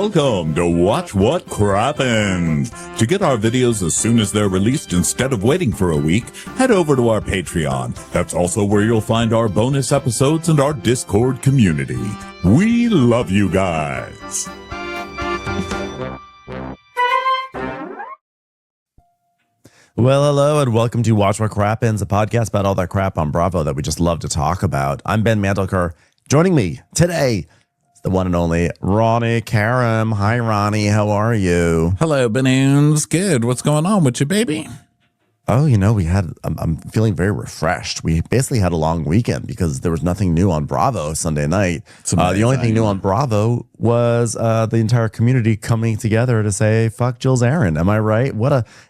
Welcome to Watch What Crappens. To get our videos as soon as they're released instead of waiting for a week, head over to our Patreon. That's also where you'll find our bonus episodes and our Discord community. We love you guys. Well, hello, and welcome to Watch What Crappens, a podcast about all that crap on Bravo that we just love to talk about. I'm Ben Mandelker. Joining me today, the one and only Ronnie Karam. Hi, Ronnie. How are you? Hello, Balloons. Good. What's going on with you, baby? Oh, I'm feeling very refreshed. We basically had a long weekend because there was nothing new on Bravo Sunday night. The only thing new on Bravo was the entire community coming together to say, fuck Jill Zarin. Am I right?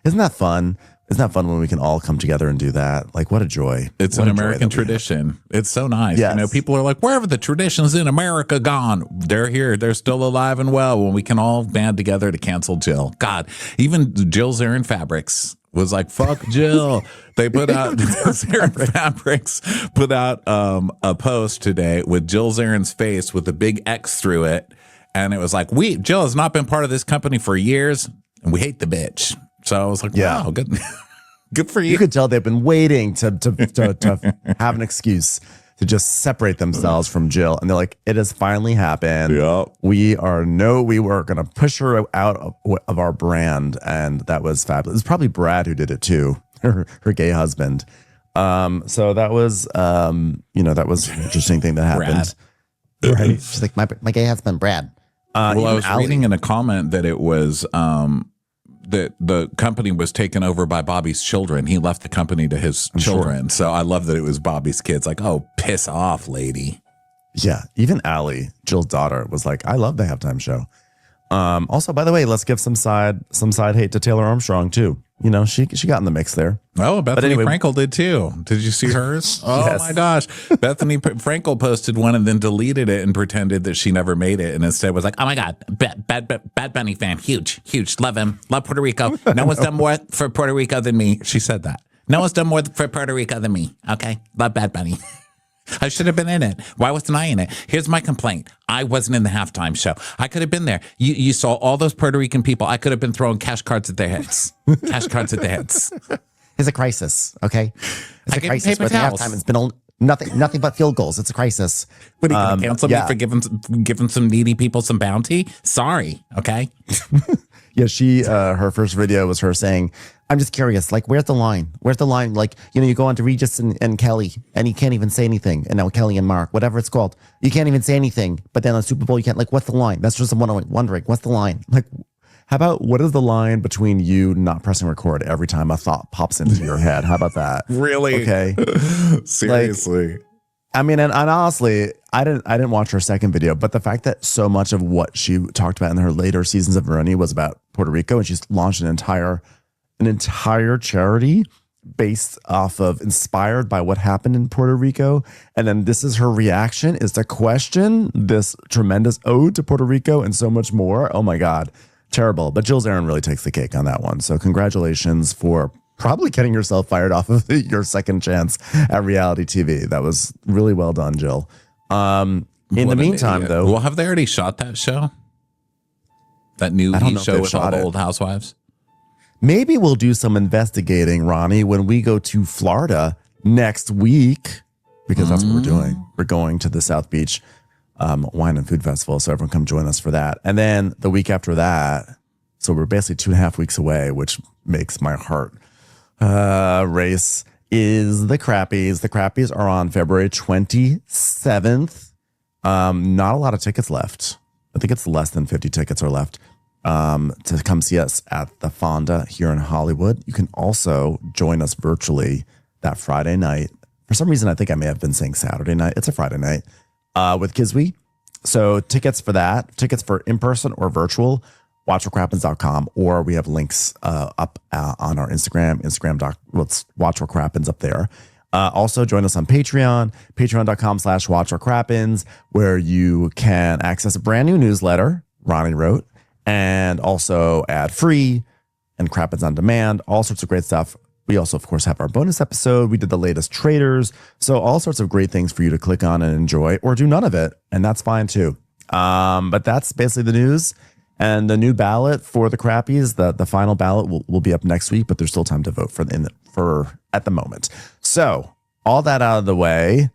Isn't that fun? Isn't that fun when we can all come together and do that? Like, what a joy. It's an American tradition. It's so nice. Yes. You know, people are like, where have the traditions in America gone? They're here. They're still alive and well when we can all band together to cancel Jill. God, even Jill Zarin Fabrics was like, fuck Jill. They put out, Zarin Fabrics put out a post today with Jill Zarin's face with a big X through it. And it was like, Jill has not been part of this company for years, and we hate the bitch. So I was like, wow, good. Good for you. You could tell they've been waiting to have an excuse to just separate themselves from Jill. And they're like, it has finally happened. Yep. We were going to push her out of our brand. And that was fabulous. It was probably Brad who did it too, her gay husband. So that was, that was an interesting thing that happened. Right. She's like, my gay husband, Brad. Well, I was reading in a comment that it was, that the company was taken over by Bobby's children. He left the company to his children. Sure. So I love that it was Bobby's kids. Like, oh, piss off, lady. Yeah. Even Allie, Jill's daughter, was like, I love the halftime show. Also, by the way, let's give some side hate to Taylor Armstrong too. You know, she got in the mix there. Oh, Bethany Frankel did too. Did you see hers? Oh yes. My gosh. Bethany Frankel posted one and then deleted it and pretended that she never made it. And instead was like, oh my God, Bad Bunny fan. Huge. Love him. Love Puerto Rico. No one's done more for Puerto Rico than me. She said that. No one's done more for Puerto Rico than me. Okay. Love Bad Bunny. I should have been in it. Why wasn't I in it? Here's my complaint. I wasn't in the halftime show. I could have been there. You saw all those Puerto Rican people. I could have been throwing cash cards at their heads. Cash cards at their heads. It's a crisis, okay? It's a crisis where the halftime has been nothing but field goals. It's a crisis. What, are you going to cancel me for giving some needy people some bounty? Sorry, okay? Yeah, her first video was her saying, I'm just curious, like, where's the line? Where's the line? Like, you go on to Regis and Kelly, and you can't even say anything. And now Kelly and Mark, whatever it's called, you can't even say anything. But then on Super Bowl, you can't, like, what's the line? That's just what I'm wondering. What's the line? Like, how about, what is the line between you not pressing record every time a thought pops into your head? How about that? Really? Okay. Seriously. Like, I mean, and honestly, I didn't watch her second video, but the fact that so much of what she talked about in her later seasons of Veroni was about Puerto Rico, and she's launched an entire charity based off of, inspired by what happened in Puerto Rico. And then this is her reaction, is to question this tremendous ode to Puerto Rico and so much more. Oh my God, terrible. But Jill Zarin really takes the cake on that one. So congratulations for probably getting yourself fired off of your second chance at reality TV. That was really well done, Jill. In the meantime, though. Well, have they already shot that show? That new show with all the old housewives? Maybe we'll do some investigating, Ronnie, when we go to Florida next week, because that's what we're doing. We're going to the South Beach Wine and Food Festival, so everyone come join us for that. And then the week after that, so we're basically 2.5 weeks away, which makes my heart race, is the Crappies. The Crappies are on February 27th. Not a lot of tickets left. I think it's less than 50 tickets are left. To come see us at the Fonda here in Hollywood. You can also join us virtually that Friday night. For some reason, I think I may have been saying Saturday night. It's a Friday night with Kiswe. So tickets for that, tickets for in-person or virtual, watchwhatcrappens.com, or we have links up on our Instagram. Let's Watch What Crappens up there. Also join us on Patreon, patreon.com/watchwhatcrappens, where you can access a brand new newsletter Ronnie wrote, and also ad-free and Crappens on demand, all sorts of great stuff. We also, of course, have our bonus episode. We did the latest traders. So all sorts of great things for you to click on and enjoy, or do none of it. And that's fine too. But that's basically the news. And the new ballot for the Crappies, the final ballot will be up next week, but there's still time to vote for at the moment. So all that out of the way,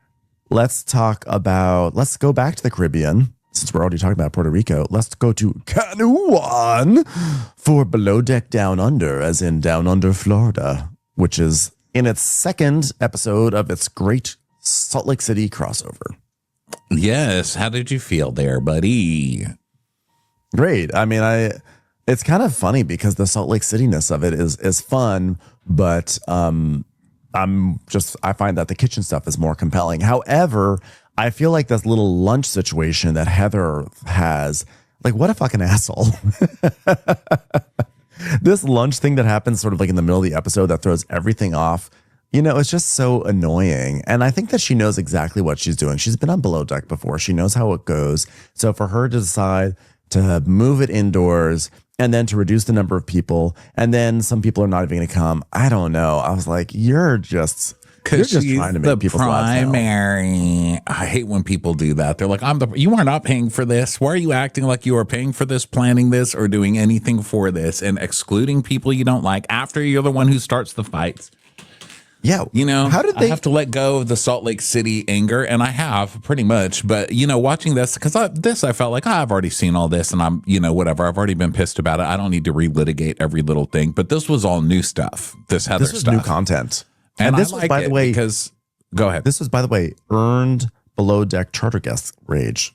let's go back to the Caribbean. Since we're already talking about Puerto Rico, let's go to Canoan for Below Deck Down Under, as in Down Under, Florida, which is in its second episode of its great Salt Lake City crossover. Yes. How did you feel there, buddy? Great. I mean, it's kind of funny because the Salt Lake City-ness of it is fun, but I find that the kitchen stuff is more compelling. However, I feel like this little lunch situation that Heather has, like, what a fucking asshole. This lunch thing that happens sort of like in the middle of the episode that throws everything off, it's just so annoying. And I think that she knows exactly what she's doing. She's been on Below Deck before. She knows how it goes. So for her to decide to move it indoors and then to reduce the number of people, and then some people are not even going to come, I don't know. I was like, you're just trying to make people's lives hell. Primary. I hate when people do that. They're like, you are not paying for this. Why are you acting like you are paying for this, planning this, or doing anything for this, and excluding people you don't like after you're the one who starts the fights? Yeah. How did they have to let go of the Salt Lake City anger? And I have pretty much, but watching this, because I felt like I've already seen all this and I'm, whatever. I've already been pissed about it. I don't need to relitigate every little thing, but this was all new stuff. This Heather was stuff. New content. And this I was, by the way, because go ahead. This was, by the way, earned Below Deck charter guest rage.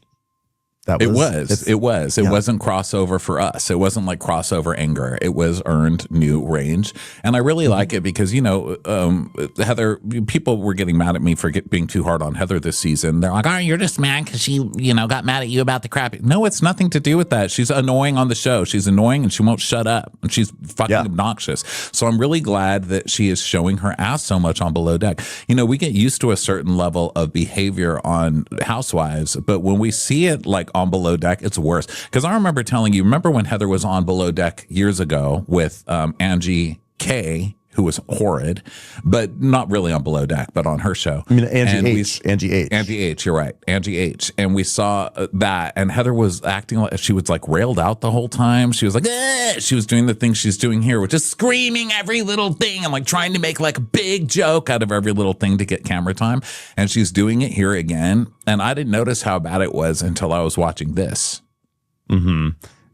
It wasn't crossover for us. It wasn't like crossover anger. It was earned new range. And I really like it because, Heather, people were getting mad at me for being too hard on Heather this season. They're like, you're just mad because she, got mad at you about the crap. No, it's nothing to do with that. She's annoying on the show. She's annoying and she won't shut up. And she's fucking obnoxious. So I'm really glad that she is showing her ass so much on Below Deck. We get used to a certain level of behavior on Housewives, but when we see it like on Below Deck, it's worse. Because I remember telling you, remember when Heather was on Below Deck years ago with Angie K, who was horrid, but not really on Below Deck, but on her show. I mean, Angie H. You're right. Angie H. And we saw that, and Heather was acting like she was like railed out the whole time. She was like, she was doing the thing she's doing here, which is screaming every little thing and like trying to make like a big joke out of every little thing to get camera time. And she's doing it here again. And I didn't notice how bad it was until I was watching this. Mm-hmm.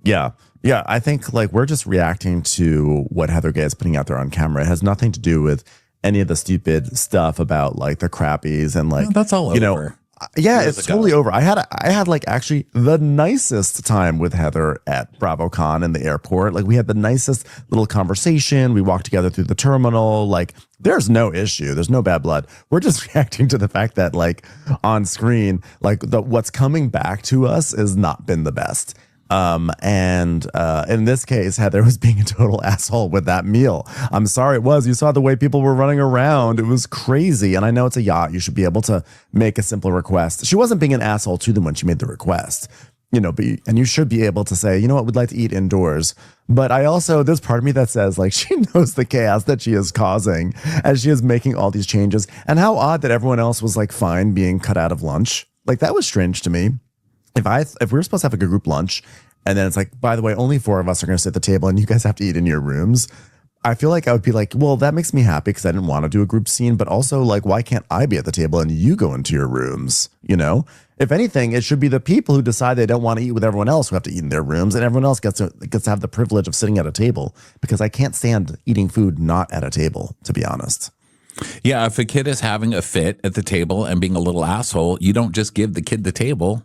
Yeah. Yeah, I think like we're just reacting to what Heather Gay is putting out there on camera. It has nothing to do with any of the stupid stuff about like the Crappies and like that's all over. Yeah, it's totally over. I had like actually the nicest time with Heather at BravoCon in the airport. Like we had the nicest little conversation. We walked together through the terminal. Like there's no issue. There's no bad blood. We're just reacting to the fact that like on screen, like what's coming back to us has not been the best. And in this case, Heather was being a total asshole with that meal. I'm sorry it was. You saw the way people were running around. It was crazy. And I know it's a yacht. You should be able to make a simple request. She wasn't being an asshole to them when she made the request, and you should be able to say, you know what, we'd like to eat indoors. But there's part of me that says like, she knows the chaos that she is causing as she is making all these changes. And how odd that everyone else was like fine being cut out of lunch. Like that was strange to me. If we were supposed to have like a group lunch and then it's like, by the way, only 4 of us are going to sit at the table and you guys have to eat in your rooms, I feel like I would be like, well, that makes me happy because I didn't want to do a group scene, but also like, why can't I be at the table and you go into your rooms? If anything, it should be the people who decide they don't want to eat with everyone else who have to eat in their rooms, and everyone else gets to have the privilege of sitting at a table, because I can't stand eating food not at a table, to be honest. Yeah, if a kid is having a fit at the table and being a little asshole, you don't just give the kid the table.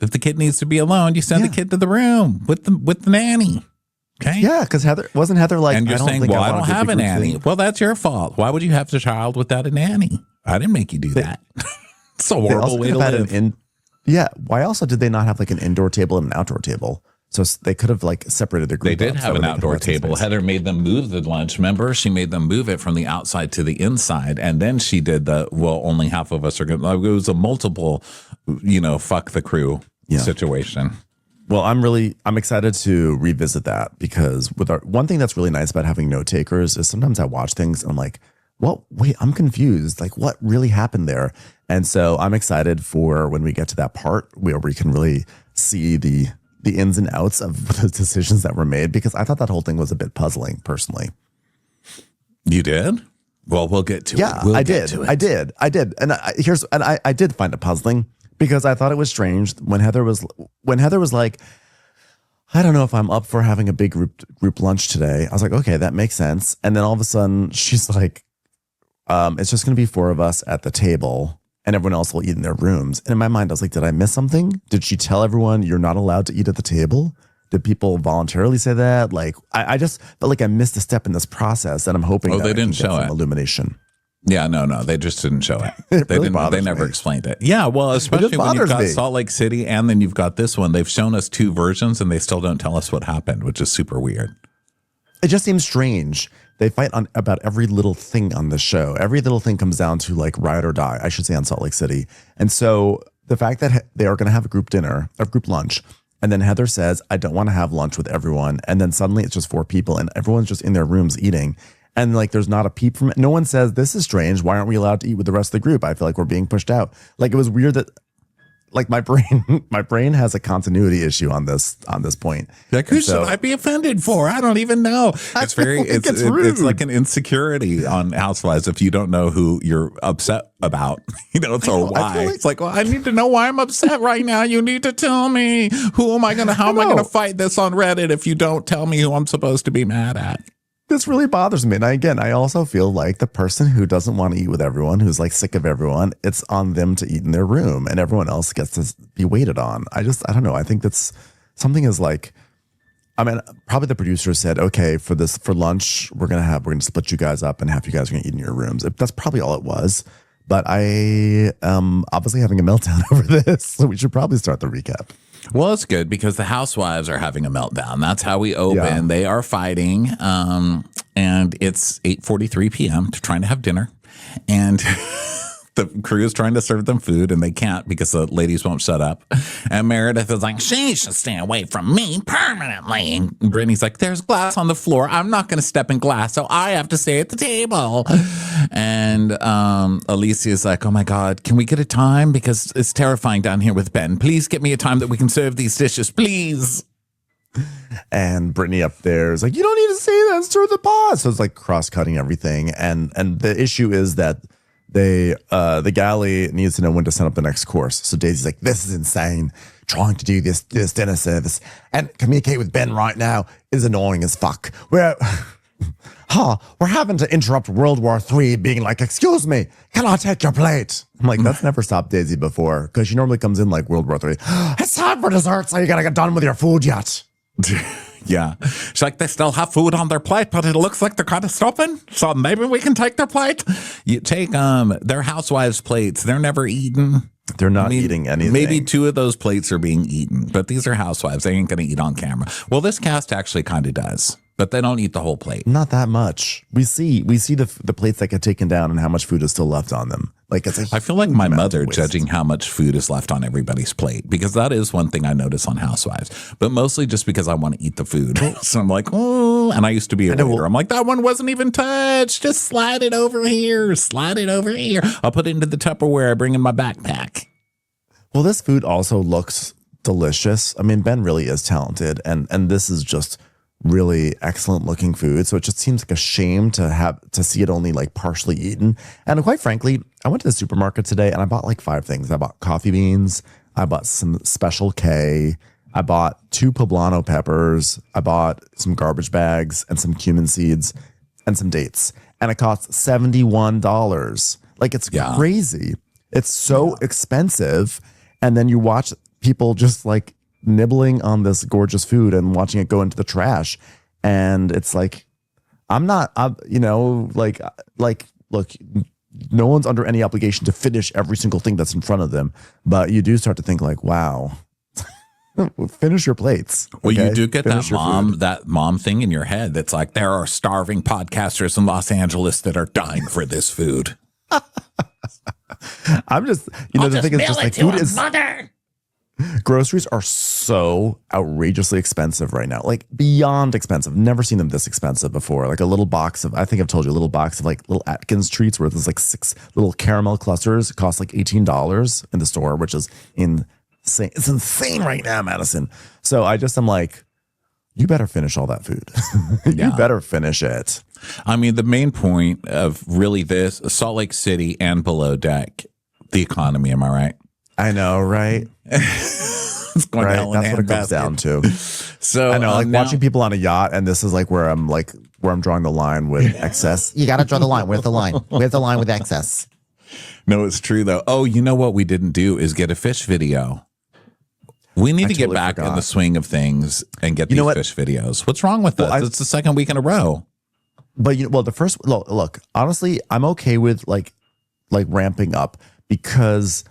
If the kid needs to be alone, you send the kid to the room with the nanny. Okay. Yeah, because wasn't Heather like, and you're saying, well, I don't have a nanny. Well, that's your fault. Why would you have a child without a nanny? I didn't make you do that. It's a horrible way to live. Why also did they not have like an indoor table and an outdoor table? So they could have like separated their group. They did have an outdoor table. Heather made them move the lunch. Remember, she made them move it from the outside to the inside, and then she did only half of us are going. It was a multiple, fuck the crew situation. Well, I'm excited to revisit that, because one thing that's really nice about having note takers is sometimes I watch things and I'm like, well, wait, I'm confused. Like, what really happened there? And so I'm excited for when we get to that part where we can really see the the ins and outs of the decisions that were made, because I thought that whole thing was a bit puzzling personally. You did? Well, we'll get to it. Yeah, We'll I get did. to it. I did. And I did find it puzzling because I thought it was strange when Heather was like, I don't know if I'm up for having a big group lunch today. I was like, okay, that makes sense. And then all of a sudden she's like, it's just going to be 4 of us at the table and everyone else will eat in their rooms. And in my mind, I was like, did I miss something? Did she tell everyone you're not allowed to eat at the table? Did people voluntarily say that? Like, I just felt like I missed a step in this process, and I'm hoping that they didn't show it. Illumination. Yeah, no, they just didn't show it. They never explained it. Yeah, well, especially when you've got Salt Lake City and then you've got this one. They've shown us 2 versions and they still don't tell us what happened, which is super weird. It just seems strange. They fight on about every little thing on the show. Every little thing comes down to like ride or die, I should say, on Salt Lake City. And so the fact that they are going to have a group dinner, a group lunch, and then Heather says, I don't want to have lunch with everyone. And then suddenly it's just 4 people and everyone's just in their rooms eating. And like, there's not a peep from it. No one says, this is strange. Why aren't we allowed to eat with the rest of the group? I feel like we're being pushed out. Like, it was weird that like my brain has a continuity issue on this point. Like, who should I be offended for? I don't even know. It's very, it's like an insecurity on Housewives if you don't know who you're upset about, or why. Like, it's like, well, I need to know why I'm upset right now. You need to tell me how am I going to fight this on Reddit if you don't tell me who I'm supposed to be mad at? This really bothers me. And I also feel like the person who doesn't want to eat with everyone, who's like sick of everyone, it's on them to eat in their room and everyone else gets to be waited on. I don't know. I think that's something is like, I mean, probably the producer said, okay, for lunch, we're going to split you guys up and half you guys are going to eat in your rooms. That's probably all it was. But I am obviously having a meltdown over this. So we should probably start the recap. Well, it's good because the housewives are having a meltdown. That's how we open. Yeah. They are fighting. And it's 8:43 p.m. They're trying to have dinner. And the crew is trying to serve them food and they can't because the ladies won't shut up. And Meredith is like, she should stay away from me permanently. And Brittany's like, there's glass on the floor. I'm not going to step in glass, so I have to stay at the table. And Alicia's like, oh my God, can we get a time? Because it's terrifying down here with Ben. Please get me a time that we can serve these dishes, please. And Brittany up there is like, you don't need to say that, stir the pot. So it's like cross-cutting everything. And the issue is that the galley needs to know when to send up the next course. So Daisy's like, this is insane. Trying to do this dinner service and communicate with Ben right now is annoying as fuck. We're having to interrupt World War III being like, excuse me, can I take your plate? I'm like, that's never stopped Daisy before because she normally comes in like World War III. It's time for dessert, so you gotta get done with your food yet. Yeah. She's like, they still have food on their plate, but it looks like they're kind of stopping. So maybe we can take their plate. You take their housewives' plates. They're never eaten. They're not eating anything. Maybe 2 of those plates are being eaten, but these are housewives. They ain't going to eat on camera. Well, this cast actually kind of does, but they don't eat the whole plate. Not that much. We see the plates that get taken down and how much food is still left on them. Like I feel like my mother judging how much food is left on everybody's plate, because that is one thing I notice on Housewives, but mostly just because I want to eat the food. So I'm like, oh, and I used to be a waiter. I'm like, that one wasn't even touched. Just slide it over here. Slide it over here. I'll put it into the Tupperware I bring in my backpack. Well, this food also looks delicious. I mean, Ben really is talented, and this is just really excellent looking food. So it just seems like a shame to see it only like partially eaten. And quite frankly, I went to the supermarket today and I bought like 5 things. I bought coffee beans. I bought some Special K. I bought 2 poblano peppers. I bought some garbage bags and some cumin seeds and some dates. And it cost $71. Like, it's crazy. It's so expensive. And then you watch people just like nibbling on this gorgeous food and watching it go into the trash. And it's like, look, no one's under any obligation to finish every single thing that's in front of them. But you do start to think like, wow, finish your plates. Well, you do get that mom thing in your head. That's like, there are starving podcasters in Los Angeles that are dying for this food. I'm just, the thing is just like food is, mother. Groceries are so outrageously expensive right now, like beyond expensive. Never seen them this expensive before. Like a little box of, I think I've told you, a little box of like little Atkins treats where there's like 6 little caramel clusters cost like $18 in the store, which is insane. insane. It's insane right now, Madison. So I'm like, you better finish all that food. You better finish it. I mean, the main point of really this, Salt Lake City and below deck, the economy, am I right? I know, right? It's going right? down. That's what it comes down to. So I know, like watching people on a yacht, and this is like where I'm drawing the line with excess. You got to draw the line. Where's the line? Where's the line with excess? No, it's true though. Oh, you know what we didn't do is get a fish video. We need to get back in the swing of things and get these fish videos. What's wrong with us? It's the second week in a row. But the first look, honestly, I'm okay with like ramping up because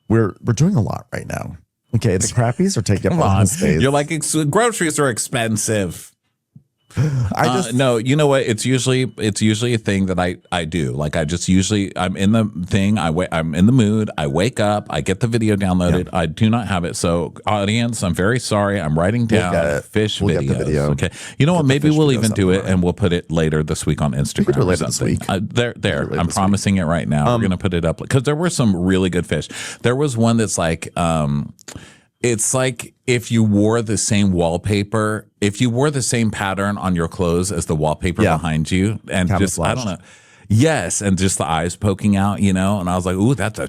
we're doing a lot right now. Okay, the crappies are taking up a lot of space. You're like, groceries are expensive. No, you know what? It's usually a thing that I do. Like I'm in the thing. I'm in the mood. I wake up. I get the video downloaded. I do not have it. So audience, I'm very sorry. I'm writing down fish videos. Get the video. Okay. You know what? Maybe we'll even do it and we'll put it later this week on Instagram. We'll do it later this week. There. I'm promising it right now. We're gonna put it up because there were some really good fish. There was one that's like it's like if you wore the same wallpaper, if you wore the same pattern on your clothes as the wallpaper behind you, and just, I don't know. Yes, and just the eyes poking out, And I was like, ooh, that's a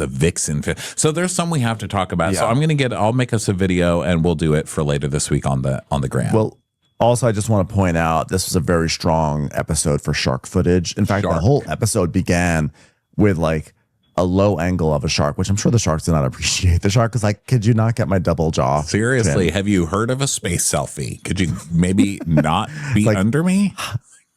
vixen fish. So there's some we have to talk about. So I'll make us a video and we'll do it for later this week on the gram. Well, also, I just want to point out this was a very strong episode for shark footage. In fact, the whole episode began with like a low angle of a shark, which I'm sure the sharks did not appreciate. The shark was like, could you not get my double jaw? Seriously, have you heard of a space selfie? Could you maybe not be like, under me?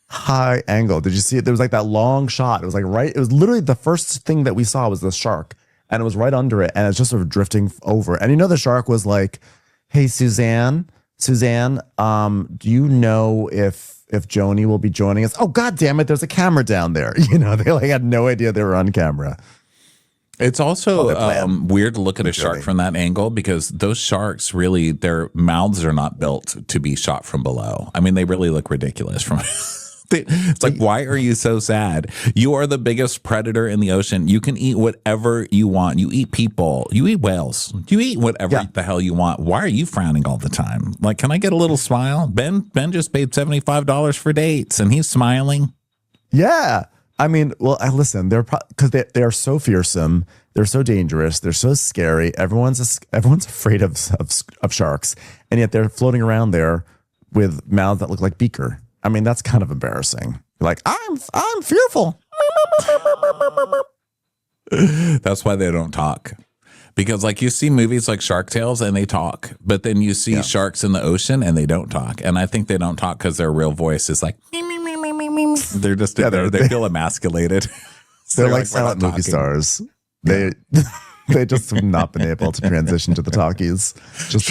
High angle. Did you see it? There was like that long shot. It was like it was literally the first thing that we saw was the shark, and it was right under it, and it's just sort of drifting over. And the shark was like, hey, Suzanne, do you know if Joni will be joining us? Oh, God damn it. There's a camera down there. They like had no idea they were on camera. It's also weird to look at a shark from that angle because those sharks really, their mouths are not built to be shot from below. I mean, they really look ridiculous from it's like, why are you so sad? You are the biggest predator in the ocean. You can eat whatever you want. You eat people. You eat whales. You eat whatever the hell you want. Why are you frowning all the time? Like, can I get a little smile? Ben just paid $75 for dates and he's smiling. Yeah. I mean, well, listen, because they are so fearsome. They're so dangerous. They're so scary. Everyone's afraid of sharks. And yet they're floating around there with mouths that look like beaker. I mean, that's kind of embarrassing. Like, I'm fearful. That's why they don't talk. Because like you see movies like Shark Tales and they talk, but then you see sharks in the ocean and they don't talk. And I think they don't talk because their real voice is like, they're just, they feel emasculated. They're like silent movie stars. They just have not been able to transition to the talkies. Just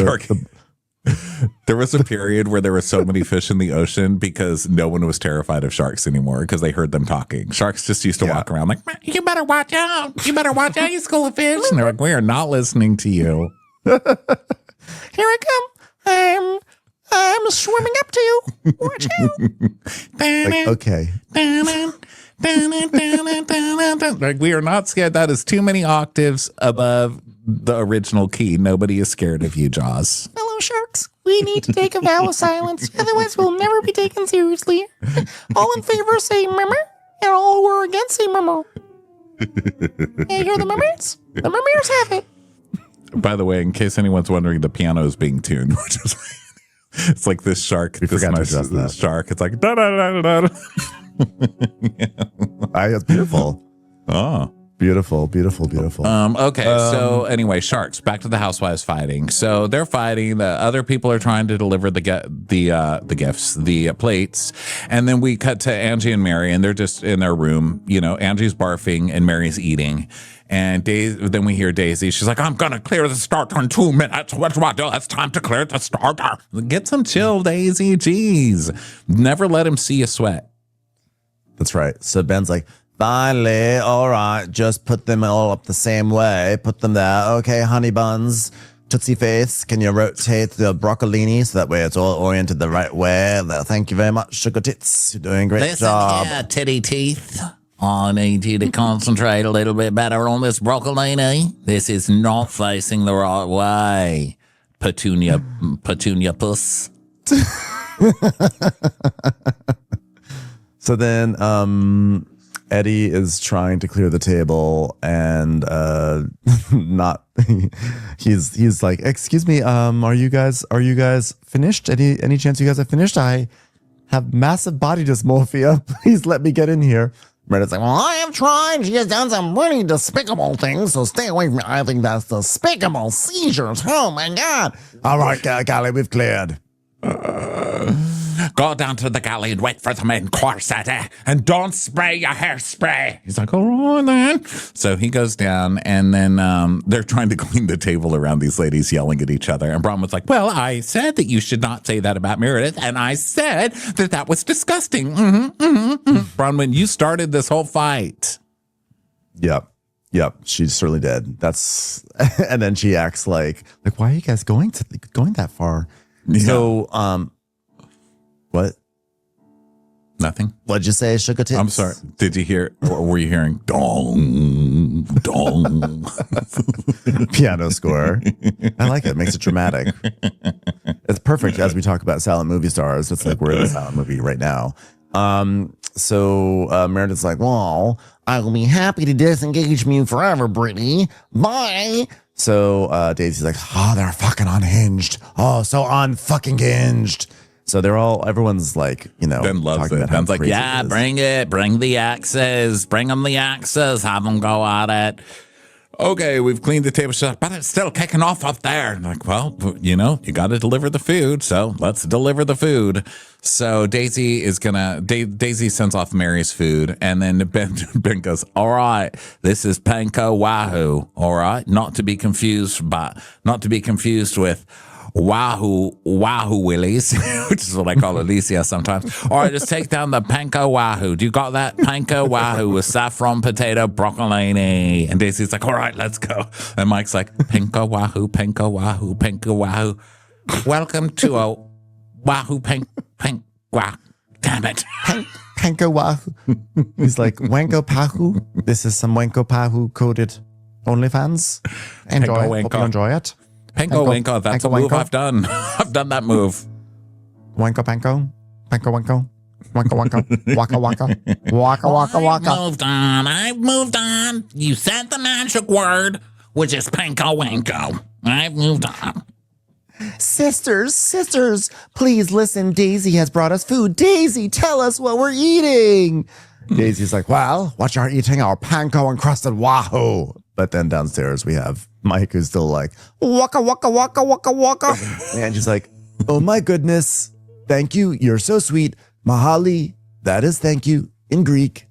there was a period where there were so many fish in the ocean because no one was terrified of sharks anymore because they heard them talking. Sharks just used to walk around like, you better watch out. You better watch out, you school of fish. And they're like, we are not listening to you. Here I come. I'm swimming up to you. Watch out. Like, okay. Like, we are not scared. That is too many octaves above the original key. Nobody is scared of you, Jaws. Hello, sharks. We need to take a vow of silence. Otherwise, we'll never be taken seriously. All in favor say murmur, and all who are against say murmur. You hear the murmurs? The murmurs have it. By the way, in case anyone's wondering, the piano is being tuned, which is it's like this shark. This nice shark. It's like da da da da da. It's beautiful. Oh. Beautiful. Okay. So anyway, sharks. Back to the housewives fighting. So they're fighting. The other people are trying to deliver the gifts, the plates, and then we cut to Angie and Mary, and they're just in their room. Angie's barfing and Mary's eating. And then we hear Daisy. She's like, I'm going to clear the starter in 2 minutes. What do I do? It's time to clear the starter. Get some chill, Daisy. Jeez. Never let him see you sweat. That's right. So Ben's like, finally, all right, just put them all up the same way. Put them there. Okay, honey buns, Tootsie Face, can you rotate the broccolini so that way it's all oriented the right way? Thank you very much, Sugar Tits. You're doing a great job. Here, titty teeth. I need you to concentrate a little bit better on this broccolini. This is not facing the right way. Petunia puss. So then Eddie is trying to clear the table and not he's like, excuse me, are you guys finished? Any chance you guys are finished? I have massive body dysmorphia. Please let me get in here. Meredith's like, well, I have tried. She has done some really despicable things, so stay away from me. I think that's despicable. Seizures. Oh my God. All right, Golly, we've cleared. Go down to the galley and wait for the main course, Eddie, and don't spray your hairspray. He's like, all right then. So he goes down, and then they're trying to clean the table around these ladies yelling at each other. And Bronwyn was like, well, I said that you should not say that about Meredith, and I said that was disgusting. Bronwyn, you started this whole fight. Yep, she certainly did. That's and then she acts like why are you guys going that far? Yeah. So what? Nothing. What'd you say, sugar tits? I'm sorry. Did you hear, or were you hearing dong, dong? Piano score. I like it. It makes it dramatic. It's perfect as we talk about silent movie stars. It's like we're in a silent movie right now. So Meredith's like, well, I will be happy to disengage from you forever, Brittany. Bye. So Daisy's like, oh, they're fucking unhinged. Oh, so unfucking hinged. So everyone's like, Ben loves it. Ben's like, yeah, bring it. Bring the axes. Bring them the axes. Have them go at it. Okay, we've cleaned the table, but it's still kicking off up there. I'm like, well, you got to deliver the food. So let's deliver the food. So Daisy sends off Mary's food. And then Ben goes, all right, this is panko wahoo. All right. Not to be confused with Wahoo Willies, which is what I call Alicia sometimes. All right, just take down the panko wahoo. Do you got that? Panko wahoo with saffron, potato, broccolini. And Daisy's like, all right, let's go. And Mike's like, panko wahoo, panko wahoo, panko wahoo. Welcome to a wahoo pank wah. Damn it. Panko wahoo. He's like, wanko pahu. This is some wanko pahu coded OnlyFans. Enjoy. Hope you enjoy it. Panko wanko, that's a move I've done. I've done that move. Wanko panko. Panko wanko. Wanko wanko. Waka waka. Waka waka waka. I've moved on. You said the magic word, which is panko wanko. I've moved on. Sisters, please listen. Daisy has brought us food. Daisy, tell us what we're eating. Daisy's like, well, what you're eating our panko encrusted wahoo. But then downstairs we have Mike, who's still like, waka, waka, waka, waka, waka. And she's like, oh my goodness. Thank you. You're so sweet. Mahali. That is thank you in Greek.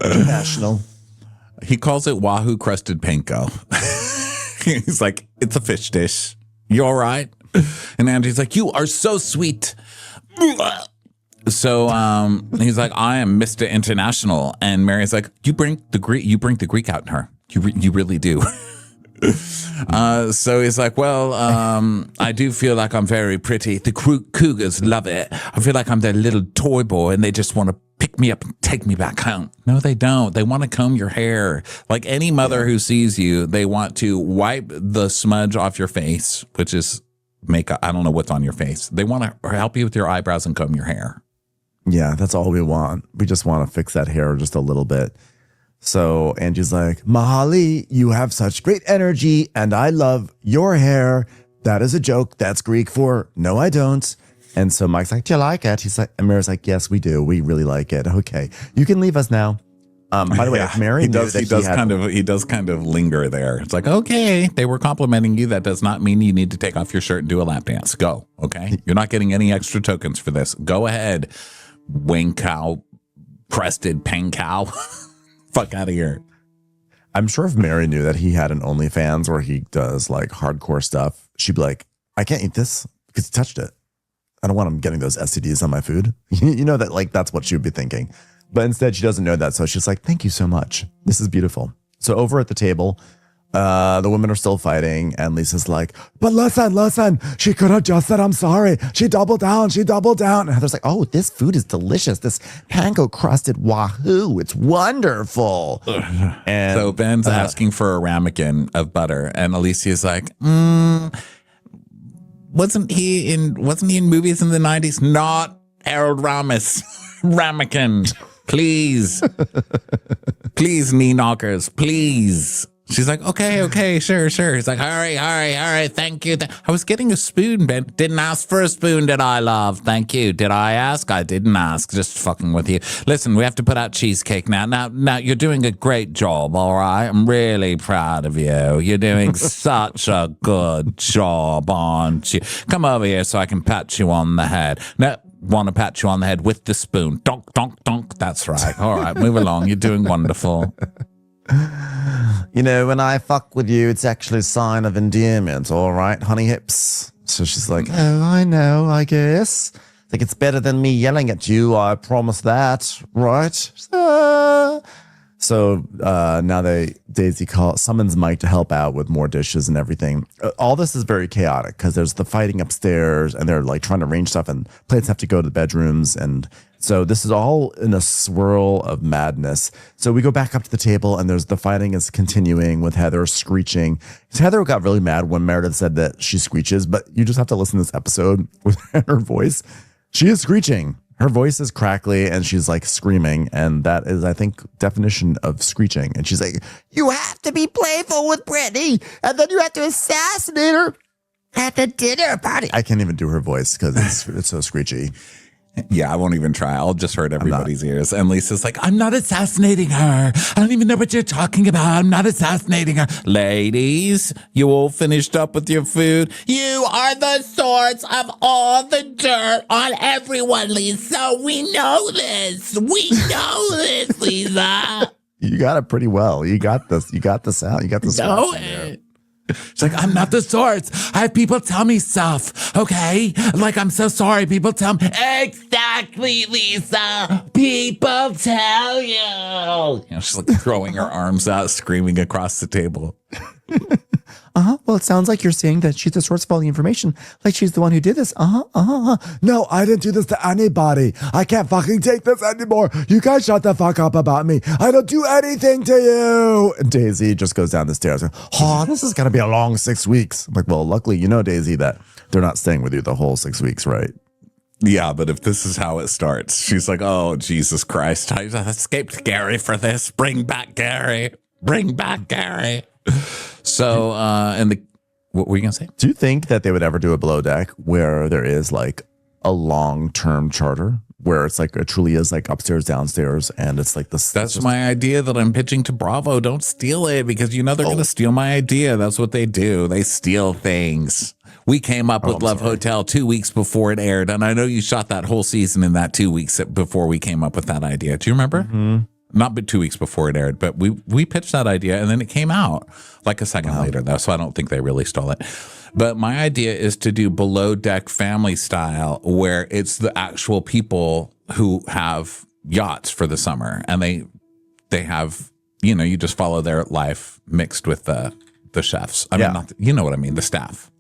International. He calls it wahoo crusted panko. He's like, it's a fish dish. You all right? And Angie's like, you are so sweet. So he's like, I am Mr. International. And Mary's like, you bring the Greek out in her. You really do. So he's like, well, I do feel like I'm very pretty. The cougars love it. I feel like I'm their little toy boy and they just want to pick me up and take me back home. No, they don't. They want to comb your hair. Like any mother who sees you, they want to wipe the smudge off your face, which is makeup. I don't know what's on your face. They want to help you with your eyebrows and comb your hair. Yeah, that's all we want. We just want to fix that hair just a little bit. So Angie's like, Mahali, you have such great energy and I love your hair. That is a joke. That's Greek for no, I don't. And so Mike's like, do you like it? He's like, and Mary's like, yes, we do. We really like it. Okay, you can leave us now. By the way, if Mary he does kind of linger there. It's like, okay, they were complimenting you. That does not mean you need to take off your shirt and do a lap dance. Go. Okay. You're not getting any extra tokens for this. Go ahead. Wing cow, crested pen cow. Fuck out of here. I'm sure if Mary knew that he had an OnlyFans where he does like hardcore stuff, she'd be like, I can't eat this because he touched it. I don't want him getting those STDs on my food. You know that, like, that's what she would be thinking. But instead, she doesn't know that. So she's like, thank you so much. This is beautiful. So over at the table, The women are still fighting, and Lisa's like, but listen, she could have just said, I'm sorry. She doubled down. And Heather's like, oh, this food is delicious. This panko crusted wahoo. It's wonderful. And So Ben's asking for a ramekin of butter, and Alicia's like, wasn't he in movies in the 90s? Not Harold Ramis. Ramekin. Please. Please, knee knockers. Please. She's like, okay, sure. He's like, all right, thank you. I was getting a spoon, Ben. Didn't ask for a spoon, did I, love? Thank you. Did I ask? I didn't ask. Just fucking with you. Listen, we have to put out cheesecake now. Now, you're doing a great job, all right? I'm really proud of you. You're doing such a good job, aren't you? Come over here so I can pat you on the head. No, want to pat you on the head with the spoon. Donk, donk, donk. That's right. All right, move along. You're doing wonderful. You know, when I fuck with you, it's actually a sign of endearment, all right, honey hips? So she's like, oh, I know, I guess. Like, it's better than me yelling at you, I promise that, right? So now Daisy summons Mike to help out with more dishes and everything. All this is very chaotic because there's the fighting upstairs, and they're like trying to arrange stuff, and plates have to go to the bedrooms, and so this is all in a swirl of madness. So we go back up to the table, and the fighting is continuing with Heather screeching. Heather got really mad when Meredith said that she screeches, but you just have to listen to this episode with her voice. She is screeching. Her voice is crackly, and she's like screaming, and that is, I think, definition of screeching. And she's like, you have to be playful with Brittany, and then you have to assassinate her at the dinner party. I can't even do her voice because it's so screechy. Yeah, I won't even try. I'll just hurt everybody's ears. And Lisa's like, I'm not assassinating her. I don't even know what you're talking about. I'm not assassinating her. Ladies, you all finished up with your food? You are the source of all the dirt on everyone, Lisa. We know this. Lisa. You got it pretty well. You got this. You got the sound. You got the sound. She's like, I'm not the source. I have people tell me stuff, okay? Like, I'm so sorry. People tell me. Exactly, Lisa. People tell you. She's like throwing her arms out, screaming across the table. Well, it sounds like you're saying that she's the source of all the information. Like she's the one who did this. No, I didn't do this to anybody. I can't fucking take this anymore. You guys shut the fuck up about me. I don't do anything to you. And Daisy just goes down the stairs. This is going to be a long 6 weeks. I'm like, well, luckily, you know, Daisy, that they're not staying with you the whole 6 weeks, right? Yeah, but if this is how it starts, she's like, oh, Jesus Christ. I escaped Gary for this. Bring back Gary. So, what were you going to say? Do you think that they would ever do a below deck where there is like a long-term charter where it's like it truly is like upstairs, downstairs, and it's like this? That's my idea that I'm pitching to Bravo. Don't steal it because you know they're going to steal my idea. That's what they do. They steal things. We came up with Love Hotel 2 weeks before it aired, and I know you shot that whole season in that 2 weeks before we came up with that idea. Do you remember? Mm-hmm. Not but 2 weeks before it aired, but we pitched that idea and then it came out like a second later though, so I don't think they really stole it. But my idea is to do below deck family style where it's the actual people who have yachts for the summer and they have, you know, you just follow their life mixed with the chefs. I mean, you know what I mean, the staff.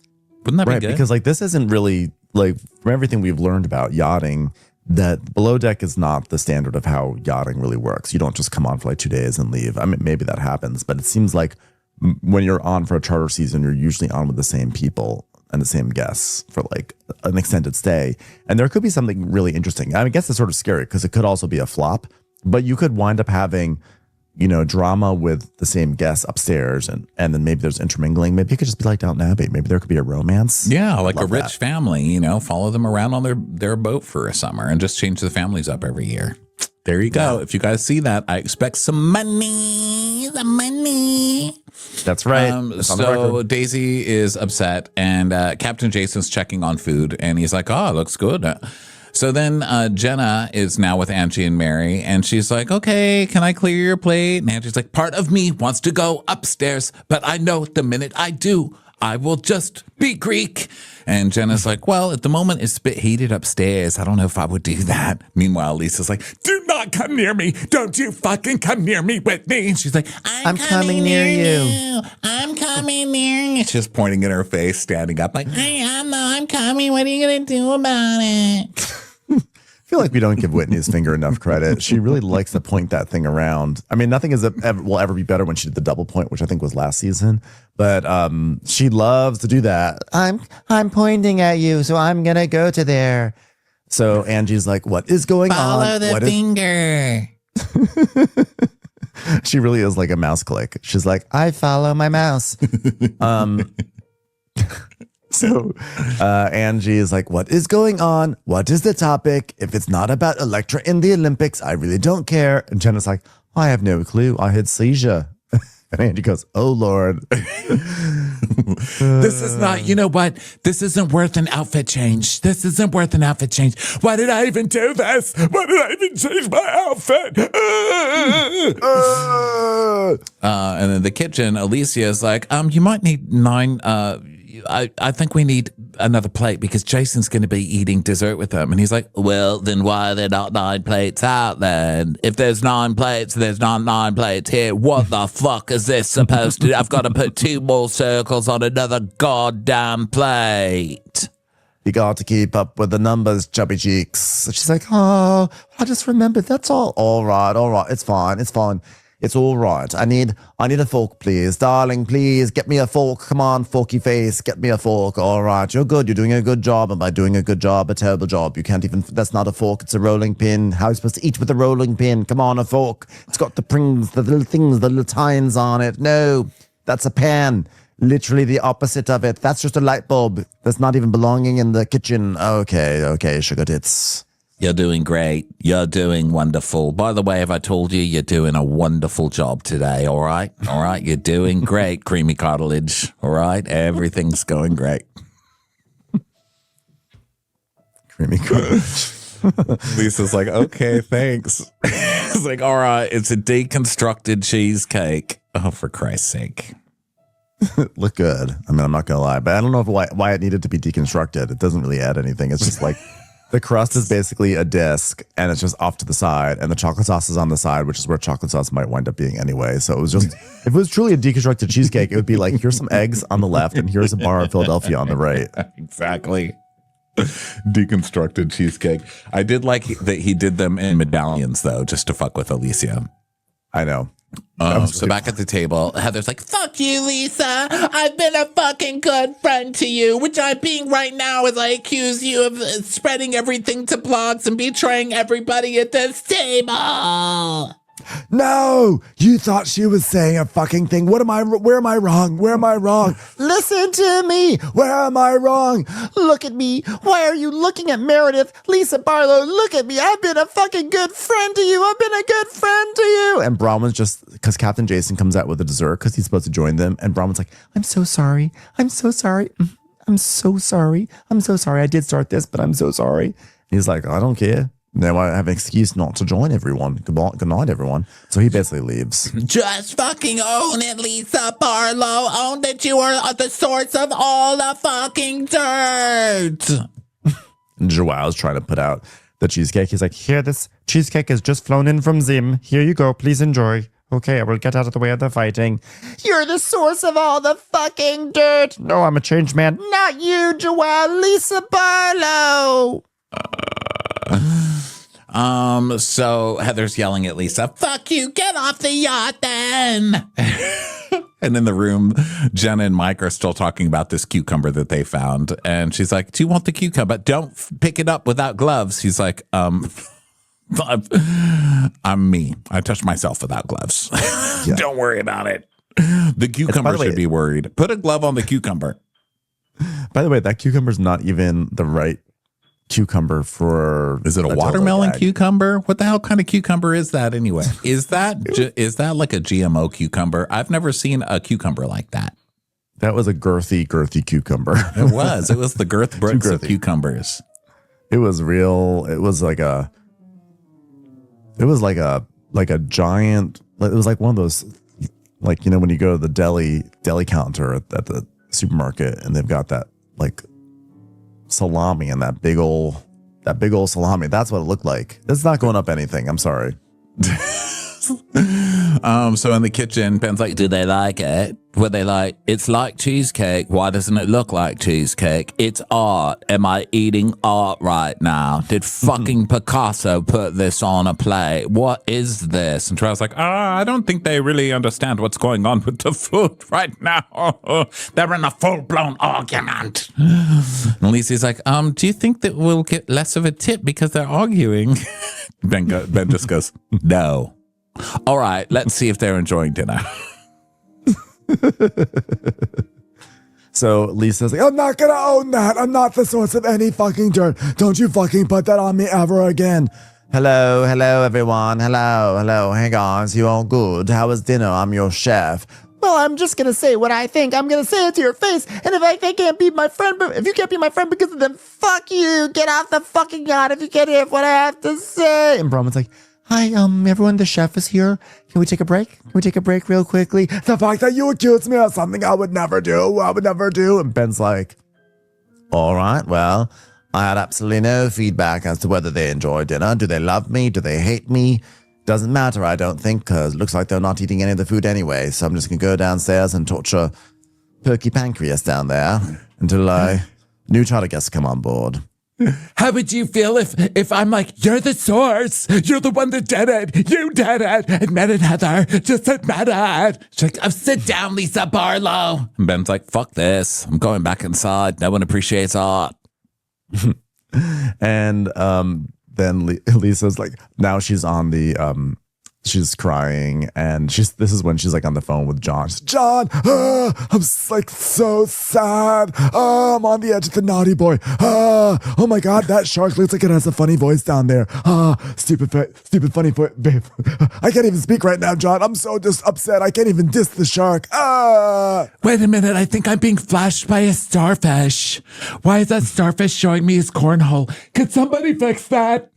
Wouldn't that be good? Because like this isn't really like from everything we've learned about yachting, that below deck is not the standard of how yachting really works. You don't just come on for like 2 days and leave. I mean, maybe that happens, but it seems like when you're on for a charter season, you're usually on with the same people and the same guests for like an extended stay. And there could be something really interesting. I guess it's sort of scary because it could also be a flop, but you could wind up having, you know, drama with the same guests upstairs and then maybe there's intermingling. Maybe it could just be like Downton Abbey. Maybe there could be a romance. Yeah, like a rich family, you know, follow them around on their boat for a summer and just change the families up every year. There you go. If you guys see that, I expect some money. The money. That's right. So Daisy is upset and Captain Jason's checking on food and he's like, oh, it looks good. So then Jenna is now with Angie and Mary, and she's like, okay, can I clear your plate? And Angie's like, part of me wants to go upstairs, but I know the minute I do, I will just be Greek. And Jenna's like, well, at the moment it's a bit heated upstairs. I don't know if I would do that. Meanwhile, Lisa's like, do not come near me. Don't you fucking come near me with me. And she's like, I'm coming near you. I'm coming near you. She's pointing in her face, standing up like, I'm coming. What are you going to do about it? I feel like we don't give Whitney's finger enough credit. She really likes to point that thing around. I mean, nothing will ever be better when she did the double point, which I think was last season. But she loves to do that. I'm pointing at you, so I'm gonna go to there. So Angie's like, "What is going Follow on? the finger." She really is like a mouse click. She's like, "I follow my mouse." So Angie is like, what is going on? What is the topic? If it's not about Electra in the Olympics, I really don't care. And Jenna's like, I have no clue. I had seizure. And Angie goes, oh, Lord. This is not, you know what? This isn't worth an outfit change. This isn't worth an outfit change. Why did I even do this? Why did I even change my outfit? And in the kitchen, Alicia is like, you might need 9, I think we need another plate because Jason's going to be eating dessert with them. And he's like, well, then why are there not 9 plates out then? If there's 9 plates, there's not 9 plates here. What the fuck is this supposed to? I've got to put 2 more circles on another goddamn plate. You got to keep up with the numbers, chubby cheeks. She's like, oh, I just remembered. That's all. All right. It's fine. It's all right. I need a fork, please. Darling, please get me a fork. Come on, forky face. Get me a fork. All right. You're good. You're doing a good job. Am I doing a good job? A terrible job. You can't even, that's not a fork. It's a rolling pin. How are you supposed to eat with a rolling pin? Come on, a fork. It's got the prings, the little things, the little tines on it. No, that's a pan. Literally the opposite of it. That's just a light bulb. That's not even belonging in the kitchen. Okay, sugar tits. You're doing great. You're doing wonderful. By the way, have I told you you're doing a wonderful job today? All right. You're doing great, creamy cartilage. All right. Everything's going great. Creamy cartilage. Lisa's like, okay, thanks. It's like, all right. It's a deconstructed cheesecake. Oh, for Christ's sake. Look good. I mean, I'm not going to lie, but I don't know why it needed to be deconstructed. It doesn't really add anything. It's just like, the crust is basically a disc and it's just off to the side and the chocolate sauce is on the side, which is where chocolate sauce might wind up being anyway. So it was just, if it was truly a deconstructed cheesecake, it would be like, here's some eggs on the left and here's a bar of Philadelphia on the right. Exactly. Deconstructed cheesecake. I did like that he did them in medallions though, just to fuck with Alicia. I know. So back at the table, Heather's like, fuck you, Lisa. I've been a fucking good friend to you, which I'm being right now as I accuse you of spreading everything to blogs and betraying everybody at this table. No, you thought she was saying a fucking thing. Where am I wrong? Listen to me. Where am I wrong? Look at me. Why are you looking at Meredith? Lisa Barlow, look at me. I've been a fucking good friend to you. And Bronwyn's just, because Captain Jason comes out with a dessert because he's supposed to join them. And Bronwyn's like, I'm so sorry. I did start this, but I'm so sorry. And he's like, I don't care. Now I have an excuse not to join everyone. Good night, everyone. So he basically leaves. Just fucking own it, Lisa Barlow. Own that you are the source of all the fucking dirt. And Joao's trying to put out the cheesecake. He's like, here, this cheesecake has just flown in from Zim. Here you go. Please enjoy. Okay, I will get out of the way of the fighting. You're the source of all the fucking dirt. No, I'm a changed man. Not you, Joao. Lisa Barlow. So Heather's yelling at Lisa, fuck you, get off the yacht then. And in the room, Jenna and Mike are still talking about this cucumber that they found. And she's like, do you want the cucumber? Don't pick it up without gloves. He's like, I'm me. I touch myself without gloves. Yeah. Don't worry about it. The cucumber should be worried. Put a glove on the cucumber. By the way, that cucumber's not even the right cucumber for. Is it a watermelon cucumber? What the hell kind of cucumber is that anyway? Is that like a GMO cucumber? I've never seen a cucumber like that. That was a girthy cucumber. It was the girth bricks of cucumbers. It was real. It was like a giant. It was like one of those, like, you know, when you go to the deli counter at the supermarket, and they've got that like salami and that big old salami. That's what it looked like. It's not going up anything. I'm sorry. So in the kitchen, Ben's like, do they like it? Were they like, it's like cheesecake. Why doesn't it look like cheesecake? It's art. Am I eating art right now? Did fucking Picasso put this on a plate? What is this? And Trell's like, I don't think they really understand what's going on with the food right now. They're in a full-blown argument. And Alicia's like, do you think that we'll get less of a tip because they're arguing? Ben just goes, no. All right, let's see if they're enjoying dinner. So Lisa's like, I'm not gonna own that. I'm not the source of any fucking dirt. Don't you fucking put that on me ever again. Hello everyone. Hello. Hey guys, you all good? How was dinner? I'm your chef. Well, I'm just gonna say what I think. I'm gonna say it to your face. And if I can't be my friend, but if you can't be my friend because of them, fuck you. Get off the fucking yacht if you can't hear what I have to say. And Brahman's like, hi, everyone, the chef is here. Can we take a break? Can we take a break real quickly? the fact that you accused me of something I would never do. And Ben's like, all right, well, I had absolutely no feedback as to whether they enjoy dinner. Do they love me? Do they hate me? Doesn't matter, I don't think, because it looks like they're not eating any of the food anyway. So I'm just going to go downstairs and torture Perky Pancreas down there until new charter guests come on board. How would you feel if I'm like, you're the source, you're the one that did it, you did it, admit it, Heather, just admit it. She's like, oh, sit down, Lisa Barlow. And Ben's like, fuck this. I'm going back inside. No one appreciates art. And then Lisa's like, now she's on the she's crying, and this is when she's like on the phone with John. She's, John, I'm like so sad. I'm on the edge of the naughty boy. Oh my god, that shark looks like it has a funny voice down there. Stupid funny voice, babe. I can't even speak right now, John. I'm so just upset. I can't even diss the shark. Wait a minute, I think I'm being flashed by a starfish. Why is that starfish showing me his cornhole? Could somebody fix that?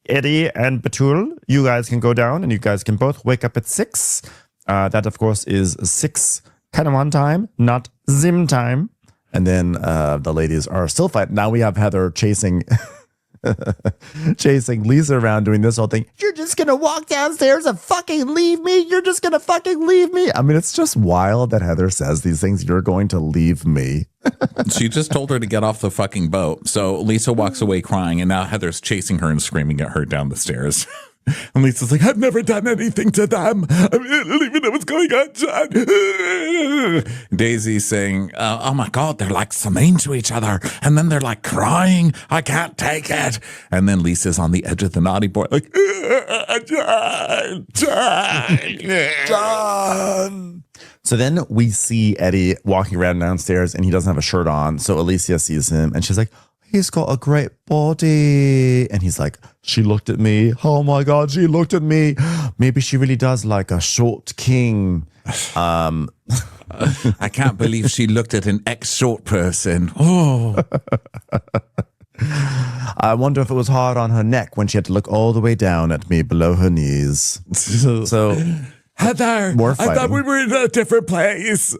Eddie and Batul, you guys can go down and you guys can both wake up at 6. That, of course, is 6 kind of on time, not Zim time. And then the ladies are still fighting. Now we have Heather chasing Lisa around doing this whole thing. You're just gonna walk downstairs and fucking leave me? You're just gonna fucking leave me? I mean, it's just wild that Heather says these things. You're going to leave me. She just told her to get off the fucking boat. So Lisa walks away crying, and now Heather's chasing her and screaming at her down the stairs. And Lisa's like, I've never done anything to them. I don't even know what's going on, John. Daisy's saying, oh my God, they're like so mean to each other. And then they're like crying. I can't take it. And then Lisa's on the edge of the naughty board, like, John. So then we see Eddie walking around downstairs, and he doesn't have a shirt on. So Alicia sees him, and she's like, he's got a great body. And he's like, she looked at me. Oh my God, she looked at me. Maybe she really does like a short king. I can't believe she looked at an ex-short person. Oh. I wonder if it was hard on her neck when she had to look all the way down at me below her knees. So Heather, I thought we were in a different place.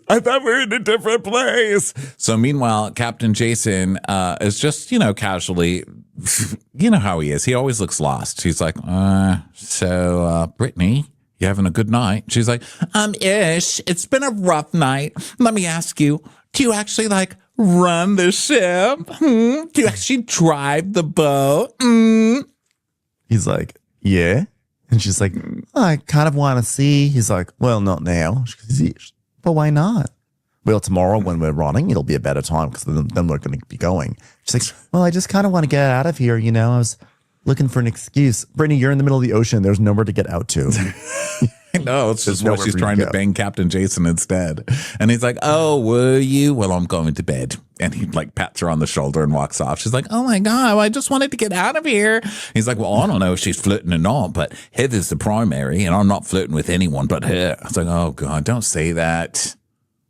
So meanwhile, Captain Jason is just, casually, you know how he is. He always looks lost. He's like, Brittany, you having a good night? She's like, ish. It's been a rough night. Let me ask you, do you actually run the ship? Do you actually drive the boat? He's like, yeah. And she's like, I kind of want to see. He's like, well, not now. But why not? Well, tomorrow when we're running, it'll be a better time because then we're going to be going. She's like, well, I just kind of want to get out of here. I was looking for an excuse. Brittany, you're in the middle of the ocean. There's nowhere to get out to. No, it's just what she's trying to bang Captain Jason instead. And he's like, oh, were you? Well, I'm going to bed. And he pats her on the shoulder and walks off. She's like, oh my God, I just wanted to get out of here. He's like, well, I don't know if she's flirting or not, but Heather's the primary and I'm not flirting with anyone but her. I was like, oh God, don't say that.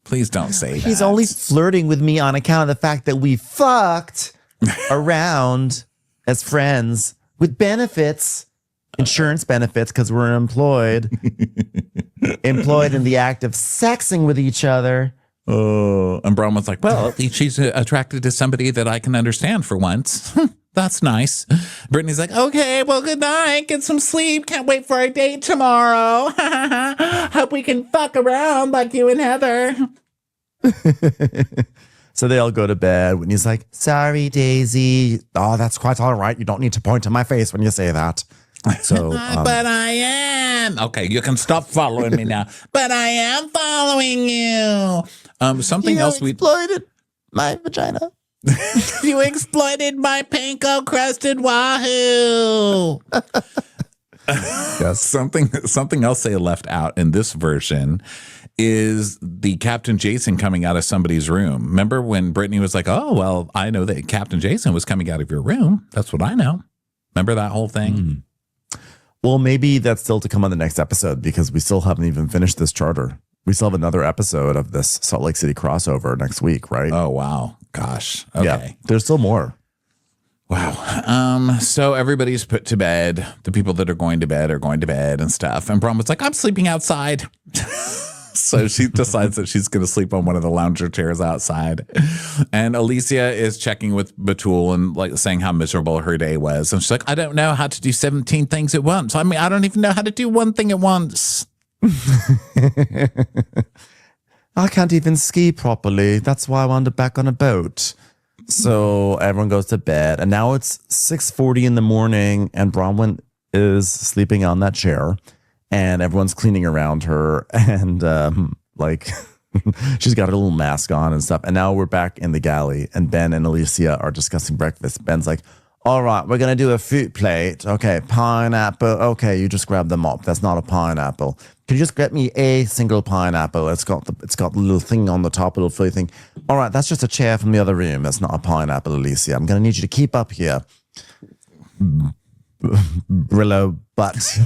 Please don't say that. He's only flirting with me on account of the fact that we fucked around as friends with benefits insurance benefits because we're employed in the act of sexing with each other. Oh, and Braun was like, well, at least she's attracted to somebody that I can understand for once. That's nice. Brittany's like, okay, well, good night. Get some sleep. Can't wait for our date tomorrow. Hope we can fuck around like you and Heather. So they all go to bed. Whitney's like, sorry, Daisy. Oh, that's quite all right. You don't need to point to my face when you say that. So, but I am. Okay, you can stop following me now. But I am following you. Something else we exploited my vagina. You exploited my panko crusted wahoo. Yes. Something else they left out in this version is the Captain Jason coming out of somebody's room. Remember when Brittany was like, oh, well, I know that Captain Jason was coming out of your room. That's what I know. Remember that whole thing? Well, maybe that's still to come on the next episode because we still haven't even finished this charter. We still have another episode of this Salt Lake City crossover next week, right? Oh, wow. Gosh. Okay. Yeah, there's still more. Wow. So everybody's put to bed. The people that are going to bed and stuff. And Braun was like, I'm sleeping outside. So she decides that she's going to sleep on one of the lounger chairs outside. And Alicia is checking with Batul and like saying how miserable her day was. And she's like, I don't know how to do 17 things at once. I mean, I don't even know how to do one thing at once. I can't even ski properly. That's why I wound up back on a boat. So everyone goes to bed. And now it's 6:40 in the morning and Bronwyn is sleeping on that chair. And everyone's cleaning around her and she's got her little mask on and stuff. And now we're back in the galley and Ben and Alicia are discussing breakfast. Ben's like, all right, we're going to do a fruit plate. Okay, pineapple. Okay, you just grab them up. That's not a pineapple. Can you just get me a single pineapple? It's got the little thing on the top, little frilly thing. All right, that's just a chair from the other room. That's not a pineapple, Alicia. I'm going to need you to keep up here. Brillo butt.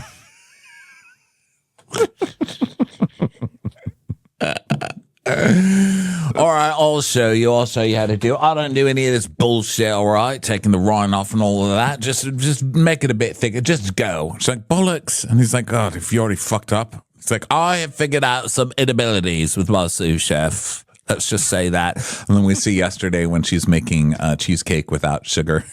All right, I'll show you how to do it. I don't do any of this bullshit, all right? Taking the rind off and all of that. Just make it a bit thicker. Just go. She's like, bollocks. And he's like, God, if you already fucked up. It's like, I have figured out some inabilities with my sous chef. Let's just say that. And then we see yesterday when she's making cheesecake without sugar.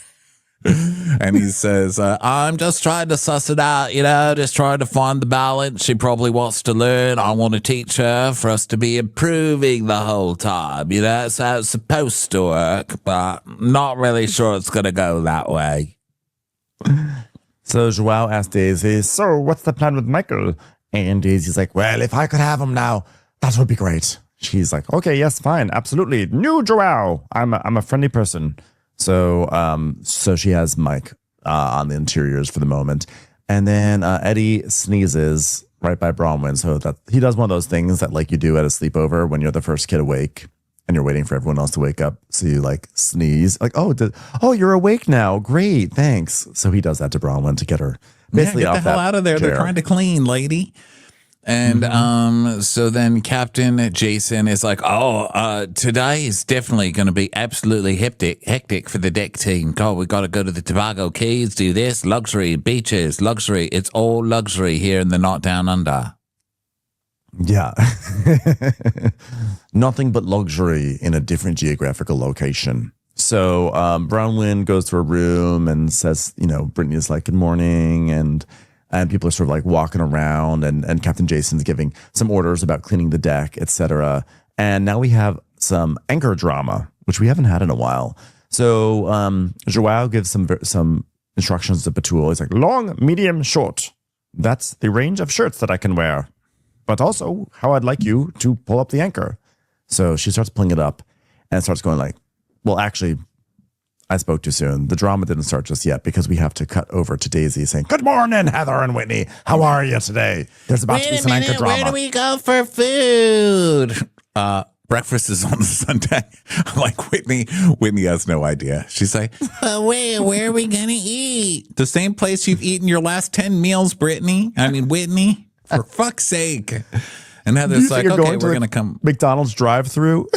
And he says, I'm just trying to suss it out, just trying to find the balance. She probably wants to learn. I want to teach her for us to be improving the whole time. That's how it's supposed to work, but I'm not really sure it's going to go that way. So Joao asked Daisy, so what's the plan with Michael? And Daisy's like, well, if I could have him now, that would be great. She's like, okay, yes, fine, absolutely. New Joao. I'm a friendly person. So she has Mike on the interiors for the moment. And then Eddie sneezes right by Bronwyn. So that he does one of those things that like you do at a sleepover when you're the first kid awake and you're waiting for everyone else to wake up. So you like sneeze like, oh, you're awake now. Great. Thanks. So he does that to Bronwyn to get her basically get off the hell that out of there. chair. They're trying to clean, lady. And so then Captain Jason is like, today is definitely going to be absolutely hectic for the deck team. God, we got to go to the Tobago Keys, do this, luxury, beaches, luxury. It's all luxury here in the Not Down Under. Yeah. Nothing but luxury in a different geographical location. So Bronwyn goes to her room and says, Brittany's like, good morning. And people are sort of like walking around and Captain Jason's giving some orders about cleaning the deck, etc. And now we have some anchor drama, which we haven't had in a while. So Joao gives some instructions to Batul. He's like, long, medium, short. That's the range of shirts that I can wear. But also how I'd like you to pull up the anchor. So she starts pulling it up and it starts going like, well, actually, I spoke too soon. The drama didn't start just yet because we have to cut over to Daisy saying, good morning, Heather and Whitney. How are you today? There's about to be some anchor drama. Where do we go for food? Breakfast is on Sunday. I'm like, Whitney has no idea. She's like, where are we going to eat? The same place you've eaten your last 10 meals, Whitney. For fuck's sake. And Heather's like, okay, we're going to come. McDonald's drive-thru?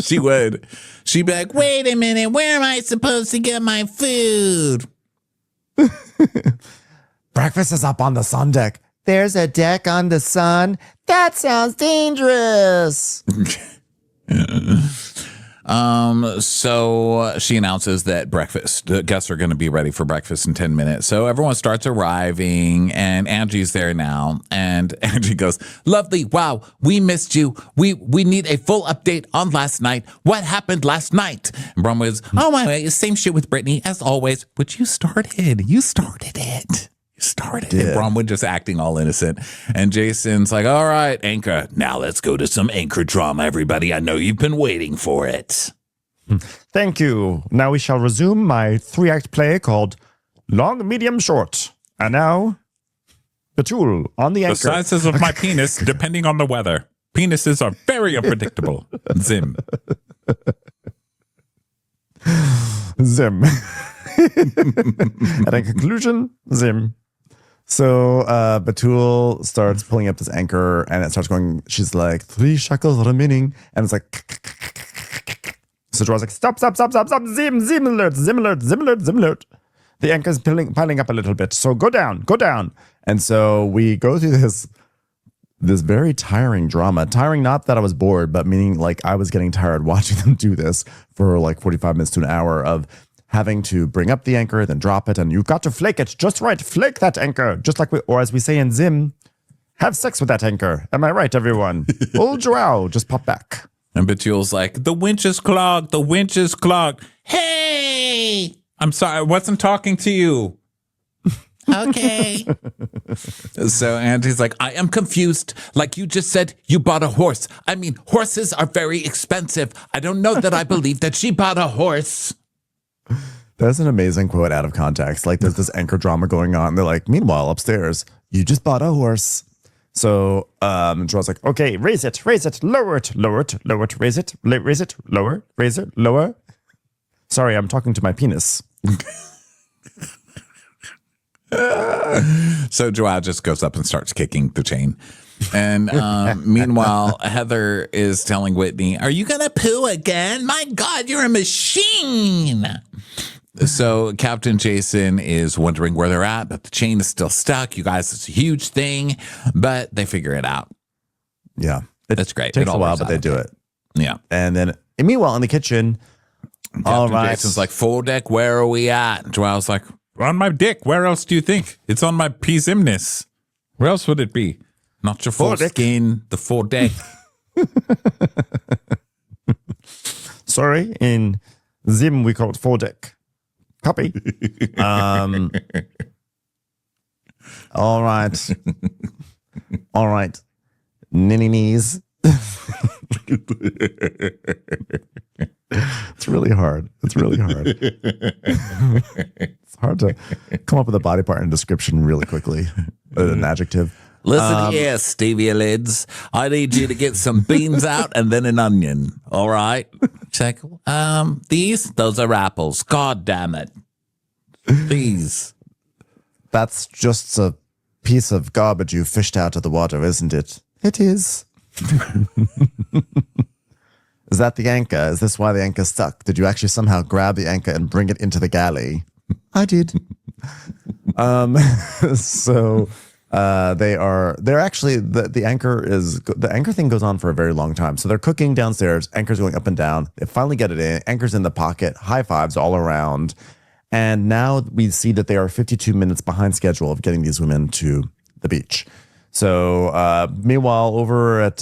She would. She'd be like, wait a minute, where am I supposed to get my food? breakfast is up on the sun deck. There's a deck on the sun? That sounds dangerous. So she announces that the guests are going to be ready for breakfast in 10 minutes. So everyone starts arriving and Angie's there now. And Angie goes, lovely. Wow. We missed you. We need a full update on last night. What happened last night? And Bromwood's, oh my way, same shit with Brittany as always, which you started it. You started it. And Bromwood just acting all innocent. And Jason's like, all right, Anchor. Now let's go to some Anchor drama, everybody. I know you've been waiting for it. Thank you. Now we shall resume my 3-act play called Long, Medium, Short. And now, Batul on the Anchor. The sizes of my penis, depending on the weather. Penises are very unpredictable. Zim. Zim. And in conclusion, Zim. So Batul starts pulling up this anchor and it starts going, she's like, 3 shekels remaining. And it's like, so Joa's like, stop, zim alert. The anchor's piling up a little bit. So go down. And so we go through this very tiring drama. Tiring, not that I was bored, but meaning like I was getting tired watching them do this for like 45 minutes to an hour of having to bring up the anchor, then drop it, and you've got to flake it just right. Flake that anchor, just like or as we say in Zim, have sex with that anchor. Am I right, everyone? Old Joao just pop back. And Betul's like, the winch is clogged. Hey! I'm sorry, I wasn't talking to you. Okay. So Angie's like, I am confused. Like you just said, you bought a horse. I mean, horses are very expensive. I don't know that I believe that she bought a horse. That's an amazing quote out of context. Like there's this anchor drama going on. They're like, meanwhile, upstairs, you just bought a horse. So Joel's like, okay, raise it, lower it, raise it, lower. Sorry, I'm talking to my penis. So Joao just goes up and starts kicking the chain. And meanwhile, Heather is telling Whitney, are you going to poo again? My God, you're a machine. So Captain Jason is wondering where they're at, but the chain is still stuck. You guys, it's a huge thing, but they figure it out. Yeah. That's great. It takes a while, but they do it. Yeah. And then meanwhile, in the kitchen, all right. Jason's like, full deck, where are we at? And Joel's like, on my dick. Where else do you think? It's on my pesimness. Where else would it be? Not your full skin, the full deck. Sorry, in Zim we call it foredeck. Copy. All right. Ninny knees. It's really hard. It's hard to come up with a body part and description really quickly. An adjective. Listen here, Stevie Lids. I need you to get some beans out and then an onion. All right? Check. Those are apples. God damn it. These. That's just a piece of garbage you fished out of the water, isn't it? It is. Is that the anchor? Is this why the anchor's stuck? Did you actually somehow grab the anchor and bring it into the galley? I did. So they're actually the anchor thing goes on for a very long time. So they're cooking downstairs, anchor's going up and down. They finally get it in, anchor's in the pocket, high fives all around. And now we see that they are 52 minutes behind schedule of getting these women to the beach. So meanwhile, over at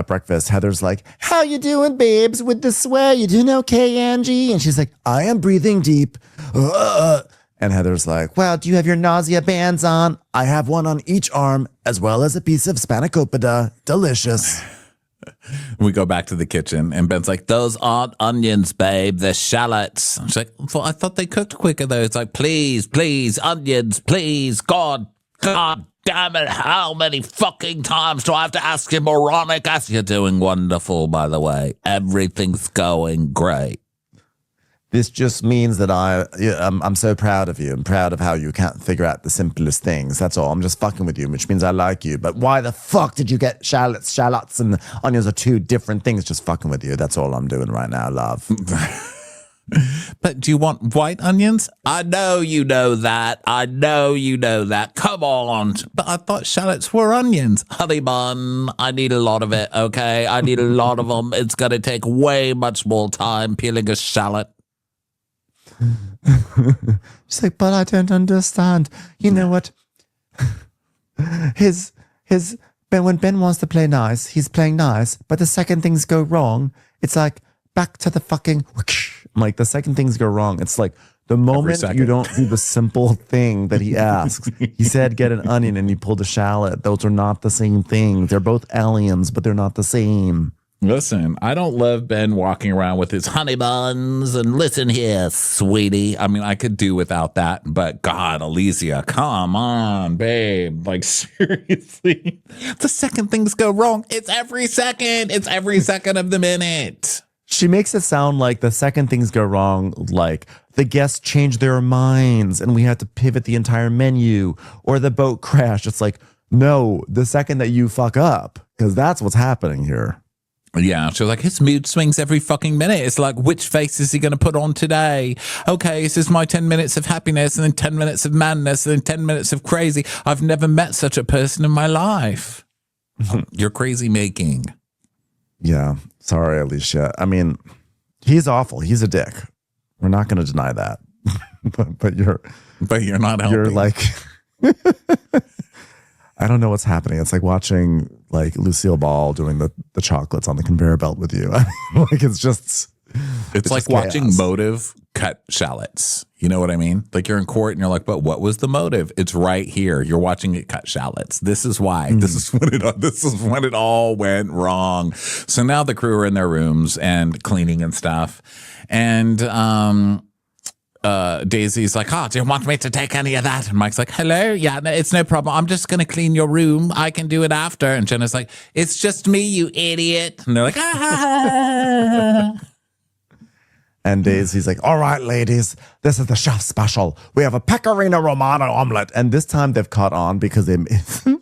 breakfast, Heather's like, how you doing, babes, with the sweat? You doing okay, Angie? And she's like, I am breathing deep. And Heather's like, well, do you have your nausea bands on? I have one on each arm, as well as a piece of spanakopita. Delicious. We go back to the kitchen, and Ben's like, those aren't onions, babe. They're shallots. She's like, well, I thought they cooked quicker, though. It's like, please, onions, please. God damn it. How many fucking times do I have to ask you, moronic? You're doing wonderful, by the way. Everything's going great. This just means that I'm so proud of you. I'm proud of how you can't figure out the simplest things. That's all. I'm just fucking with you, which means I like you. But why the fuck did you get shallots? Shallots and onions are two different things. Just fucking with you. That's all I'm doing right now, love. But do you want white onions? I know you know that. I know you know that. Come on. But I thought shallots were onions. Honey bun, I need a lot of it, okay? I need a lot of them. It's going to take way much more time peeling a shallot. She's like, but I don't understand. You know what? When Ben wants to play nice, he's playing nice. But the second things go wrong, it's like back to the fucking. Like the second things go wrong, it's like the moment you don't do the simple thing that he asks. He said, "Get an onion," and he pulled a shallot. Those are not the same thing. They're both aliens, but they're not the same. Listen, I don't love Ben walking around with his honey buns and listen here, sweetie. I mean, I could do without that, but God, Alicia, come on, babe. Like, seriously. The second things go wrong, it's every second. It's every second of the minute. She makes it sound like the second things go wrong, like the guests change their minds and we have to pivot the entire menu or the boat crashed. It's like, no, the second that you fuck up, because that's what's happening here. Yeah, she was like, his mood swings every fucking minute. It's like, which face is he going to put on today? Okay, this is my 10 minutes of happiness and then 10 minutes of madness and then 10 minutes of crazy. I've never met such a person in my life. You're crazy making. Yeah, sorry, Alicia. I mean, he's awful. He's a dick. We're not going to deny that. but you're not helping. You're like, I don't know what's happening. It's like watching like Lucille Ball doing the chocolates on the conveyor belt with you. Like it's like watching chaos. Motive cut shallots. You know what I mean? Like you're in court and you're like, but what was the motive? It's right here. You're watching it cut shallots. This is why. This is when it all went wrong. So now the crew are in their rooms and cleaning and stuff. And Daisy's like, do you want me to take any of that? And Mike's like, hello? Yeah, no, it's no problem. I'm just going to clean your room. I can do it after. And Jenna's like, it's just me, you idiot. And they're like, ah. And Daisy's like, all right, ladies, this is the chef's special. We have a pecorino romano omelet. And this time they've caught on because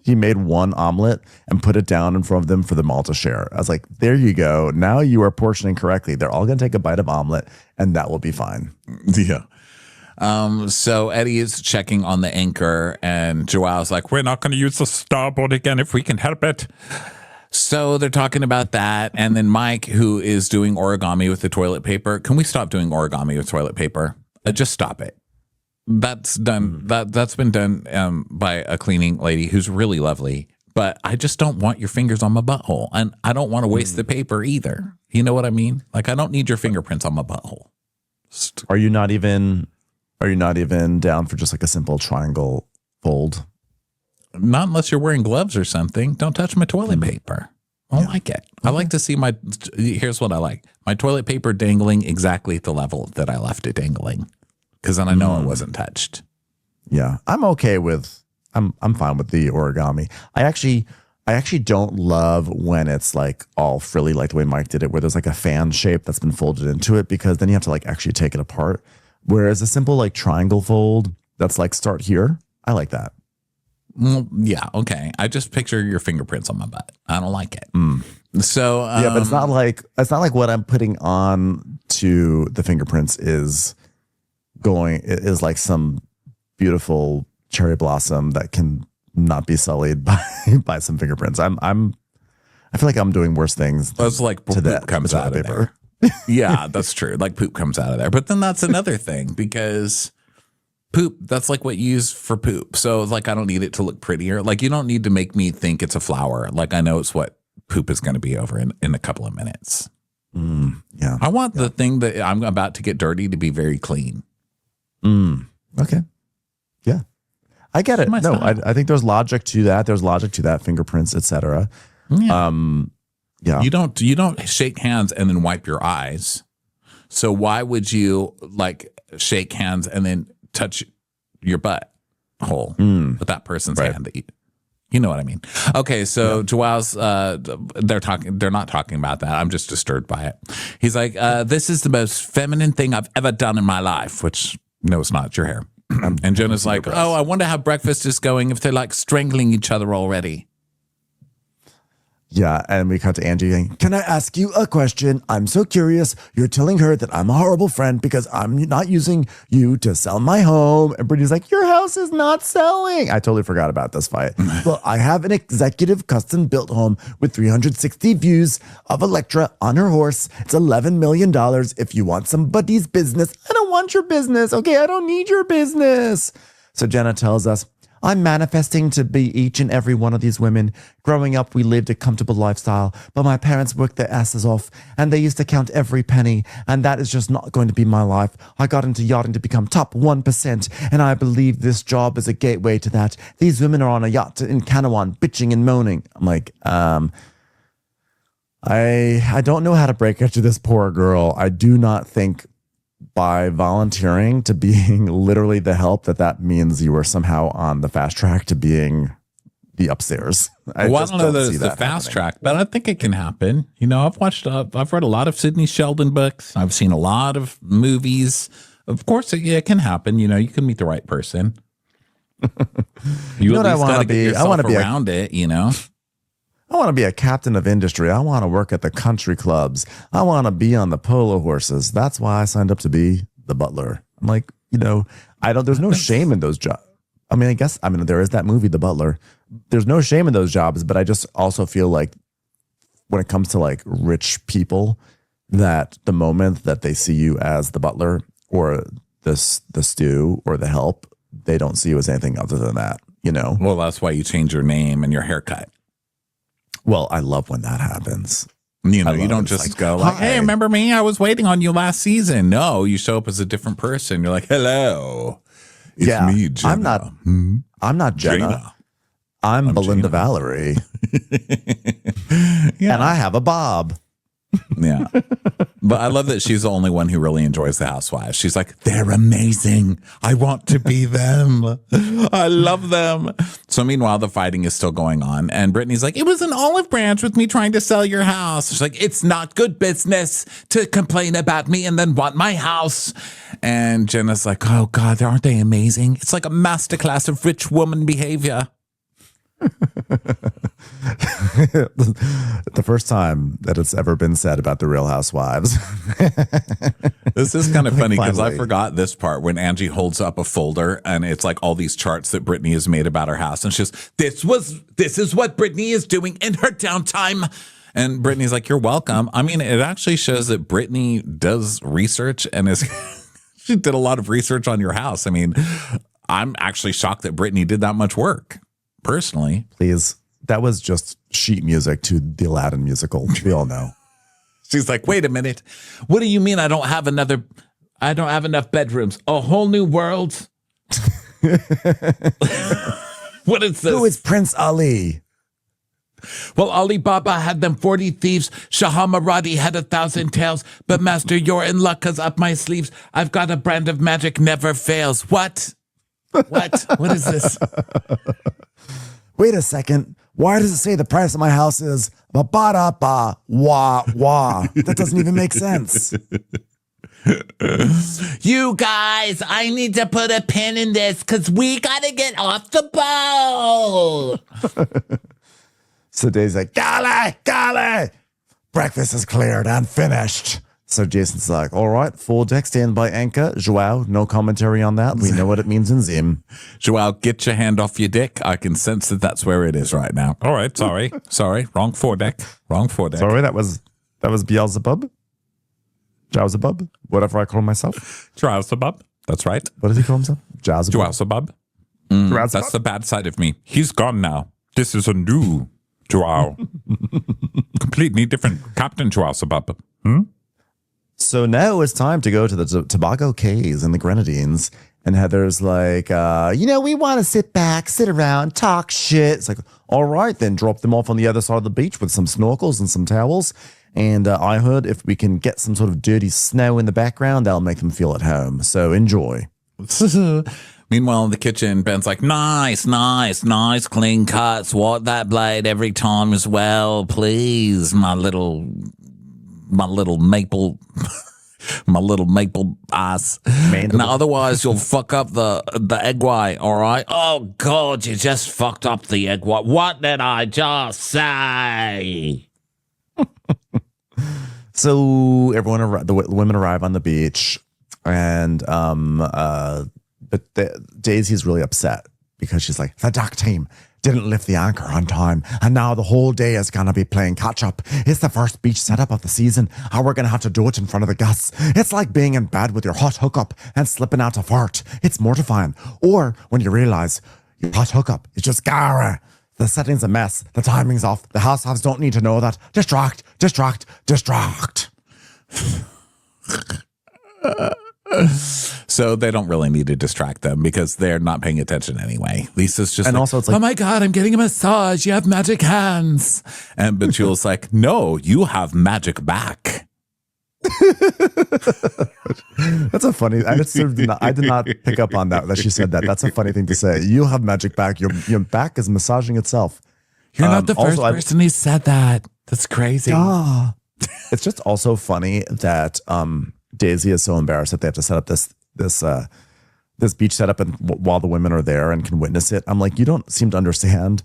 he made one omelet and put it down in front of them for them all to share. I was like, there you go. Now you are portioning correctly. They're all going to take a bite of omelet and that will be fine. Yeah. So Eddie is checking on the anchor and Joelle's like, we're not going to use the starboard again if we can help it. So they're talking about that. And then Mike, who is doing origami with the toilet paper. Can we stop doing origami with toilet paper? Just stop it. That's done. That's been done by a cleaning lady who's really lovely. But I just don't want your fingers on my butthole. And I don't want to waste the paper either. You know what I mean? Like, I don't need your fingerprints on my butthole. Are you not even down for just like a simple triangle fold? Not unless you're wearing gloves or something. Don't touch my toilet paper. I don't like it. I like to see here's what I like. My toilet paper dangling exactly at the level that I left it dangling. Because then I know it wasn't touched. Yeah. I'm fine with the origami. I actually don't love when it's like all frilly like the way Mike did it, where there's like a fan shape that's been folded into it, because then you have to like actually take it apart. Whereas a simple like triangle fold that's like start here, I like that. Yeah, okay. I just picture your fingerprints on my butt. I don't like it. So yeah, but it's not like what I'm putting on to the fingerprints is like some beautiful cherry blossom that can not be sullied by some fingerprints. I feel like I'm doing worse things. That's like poop comes out of there. Yeah, that's true. Like poop comes out of there. But then that's another thing, because poop, that's like what you use for poop. So like, I don't need it to look prettier. Like, you don't need to make me think it's a flower. Like, I know it's what poop is going to be over in a couple of minutes. Yeah. I want the thing that I'm about to get dirty to be very clean. Okay. Yeah. I get it. No, I think there's logic to that. There's logic to that, fingerprints, etc. Yeah. Yeah. You don't shake hands and then wipe your eyes. So why would you like shake hands and then touch your butt hole with that person's hand? You know what I mean? Okay, so Joelle's they're not talking about that. I'm just disturbed by it. He's like, this is the most feminine thing I've ever done in my life, which no, it's not. It's your hair. And Jonah's like, I wonder how breakfast is going if they're like strangling each other already. Yeah, and we cut to Angie saying, can I ask you a question? I'm so curious. You're telling her that I'm a horrible friend because I'm not using you to sell my home. And Brittany's like, your house is not selling. I totally forgot about this fight. Well, I have an executive custom built home with 360 views of Electra on her horse. It's $11 million. If you want somebody's business, I don't want your business. Okay, I don't need your business. So Jenna tells us, I'm manifesting to be each and every one of these women. Growing up, we lived a comfortable lifestyle, but my parents worked their asses off and they used to count every penny. And that is just not going to be my life. I got into yachting to become top 1%. And I believe this job is a gateway to that. These women are on a yacht in Canawan, bitching and moaning. I'm like, I don't know how to break it to this poor girl. I do not think by volunteering to being literally the help that means you are somehow on the fast track to being the upstairs. I don't know that it's the fast track, but I think it can happen. You know, I've read a lot of Sidney Sheldon books. I've seen a lot of movies. Of course, it can happen. You know, you can meet the right person. You know what I want to be? I want to be around it, you know? I want to be a captain of industry. I want to work at the country clubs. I want to be on the polo horses. That's why I signed up to be the butler. I'm like, you know, there's no shame in those jobs. I mean, there is that movie, The Butler. There's no shame in those jobs, but I just also feel like when it comes to like rich people, that the moment that they see you as the butler or the stew or the help, they don't see you as anything other than that, you know? Well, that's why you change your name and your haircut. Well, I love when that happens. You know, you don't just go like, hey, remember me? I was waiting on you last season. No, you show up as a different person. You're like, hello. It's me, Jenna. I'm not Jenna. I'm Belinda Gina. Valerie. Yeah. And I have a bob. Yeah. But I love that she's the only one who really enjoys the Housewives. She's like, they're amazing. I want to be them. I love them. So meanwhile, the fighting is still going on. And Brittany's like, it was an olive branch with me trying to sell your house. She's like, it's not good business to complain about me and then want my house. And Jenna's like, oh God, aren't they amazing? It's like a masterclass of rich woman behavior. The first time that it's ever been said about the Real Housewives. This is kind of funny because I forgot this part when Angie holds up a folder and it's like all these charts that Brittany has made about her house, and she's this is what Brittany is doing in her downtime. And Brittany's like, you're welcome. I mean, it actually shows that Brittany does research and she did a lot of research on your house. I mean, I'm actually shocked that Brittany did that much work. Personally, please. That was just sheet music to the Aladdin musical. We all know. She's like, wait a minute. What do you mean I don't have enough bedrooms? A whole new world? What is this? Who is Prince Ali? Well, Alibaba had them 40 thieves. Shahamaradi had 1,000 tails. But master, you're in luck because up my sleeves, I've got a brand of magic never fails. What? What is this? Wait a second. Why does it say the price of my house is ba-ba-da-ba-wah-wah? That doesn't even make sense. You guys, I need to put a pin in this because we got to get off the boat. So Dave's like, golly, breakfast is cleared and finished. So Jason's like, all right, full deck stand by anchor. Joao, no commentary on that. We know what it means in Zim. Joao, get your hand off your dick. I can sense that that's where it is right now. All right, sorry. Wrong foredeck. Sorry, that was Beelzebub? Jowzebub? Whatever I call myself. Jowzebub. That's right. What does he call himself? Jowzebub. That's the bad side of me. He's gone now. This is a new Joao. Completely different Captain Jowzebub. So now it's time to go to the Tobago Cays in the Grenadines. And Heather's like, we want to sit back, sit around, talk shit. It's like, all right, then drop them off on the other side of the beach with some snorkels and some towels. And I heard if we can get some sort of dirty snow in the background, that'll make them feel at home. So enjoy. Meanwhile, in the kitchen, Ben's like, nice, clean cuts. Want that blade every time as well, please, my little maple. My little maple ass. And otherwise, you'll fuck up the egg white, all right? Oh, God, you just fucked up the egg white. What did I just say? So everyone, the women arrive on the beach, and but Daisy's really upset because she's like, the duck team didn't lift the anchor on time, and now the whole day is gonna be playing catch up. It's the first beach setup of the season, and we're gonna have to do it in front of the guests. It's like being in bed with your hot hookup and slipping out to fart. It's mortifying. Or when you realize your hot hookup is just Gara. The setting's a mess. The timing's off. The housewives don't need to know that. Distract. So they don't really need to distract them because they're not paying attention anyway. Lisa's just And like, also it's like, Oh my God, I'm getting a massage. You have magic hands. and but Jules like, no, you have magic back. that's a funny. I did not pick up on that she said that. That's a funny thing to say. You have magic back. Your back is massaging itself. You're not the first also, person who said that. That's crazy. It's just also funny that Daisy is so embarrassed that they have to set up this beach setup and while the women are there and can witness it. I'm like, you don't seem to understand.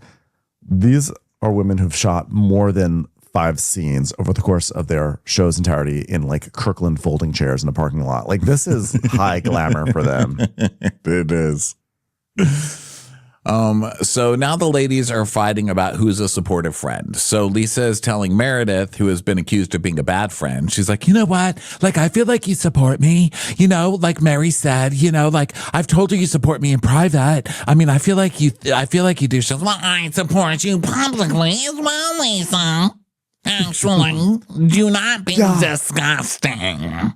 These are women who've shot more than 5 scenes over the course of their show's entirety in like Kirkland folding chairs in a parking lot. Like this is high glamour for them. It is. So now the ladies are fighting about who's a supportive friend. So Lisa is telling Meredith, who has been accused of being a bad friend, she's like, You know what? Like, I feel like you support me. You know, like Mary said, you know, like I've told her you support me in private. I mean, I feel like you do. She's like, Well, I support you publicly as well, Lisa. Actually, do not be disgusting.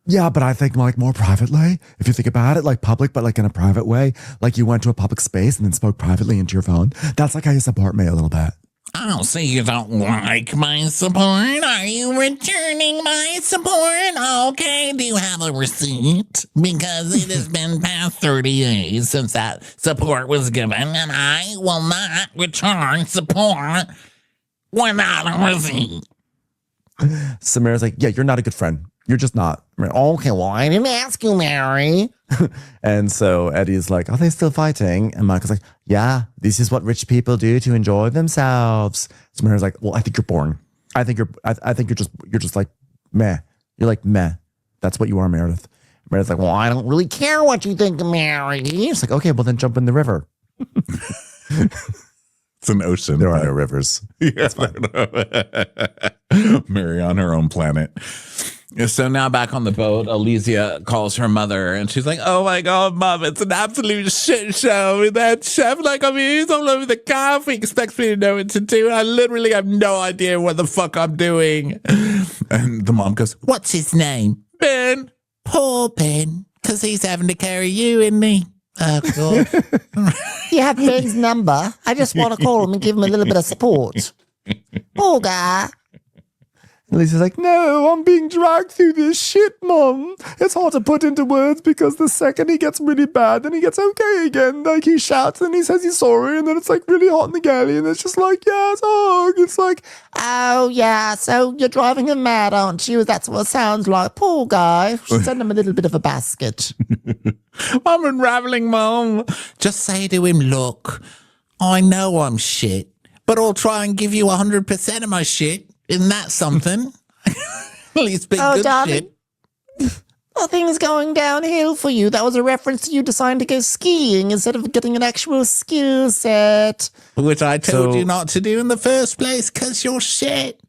Yeah, but I think like more privately. If you think about it, like public, but like in a private way. Like you went to a public space and then spoke privately into your phone. That's like how you support me a little bit. Oh, so you don't like my support? Are you returning my support? Okay, do you have a receipt? Because it has been past 30 days since that support was given, and I will not return support without a receipt. Samara's like, yeah, you're not a good friend. You're just not. Okay, well, I didn't ask you, Mary. And so Eddie's like, are they still fighting? And Michael's like, yeah, this is what rich people do to enjoy themselves. Samara's like, well, I think you're boring. I think you're just like meh. You're like meh. That's what you are, Meredith. Meredith's like, well, I don't really care what you think of Mary. It's like, okay, well then jump in the river. it's an ocean. There are no rivers. Yeah, Mary on her own planet. So now back on the boat, Elysia calls her mother and she's like, oh my God, Mom, it's an absolute shit show. With that chef, like, I mean, he's all over the calf. He expects me to know what to do. I literally have no idea what the fuck I'm doing. And the mom goes, What's his name? Ben. Poor Ben, because he's having to carry you, isn't he? Oh, God. You have Ben's number. I just want to call him and give him a little bit of support. Poor guy. Lisa's like, no, I'm being dragged through this shit, Mom. It's hard to put into words because the second he gets really bad, then he gets okay again. Like he shouts and he says he's sorry, and then it's like really hot in the galley, and it's just like, yes, oh, it's like, oh yeah, so you're driving him mad, aren't you? That's what it sounds like. Poor guy. Should send him a little bit of a basket. I'm unraveling, Mom. Just say to him, look, I know I'm shit, but I'll try and give you 100% of my shit. Isn't that something? At least be good darling. Shit. Nothing's going downhill for you. That was a reference to you deciding to go skiing instead of getting an actual skill set. Which I told you not to do in the first place because you're shit.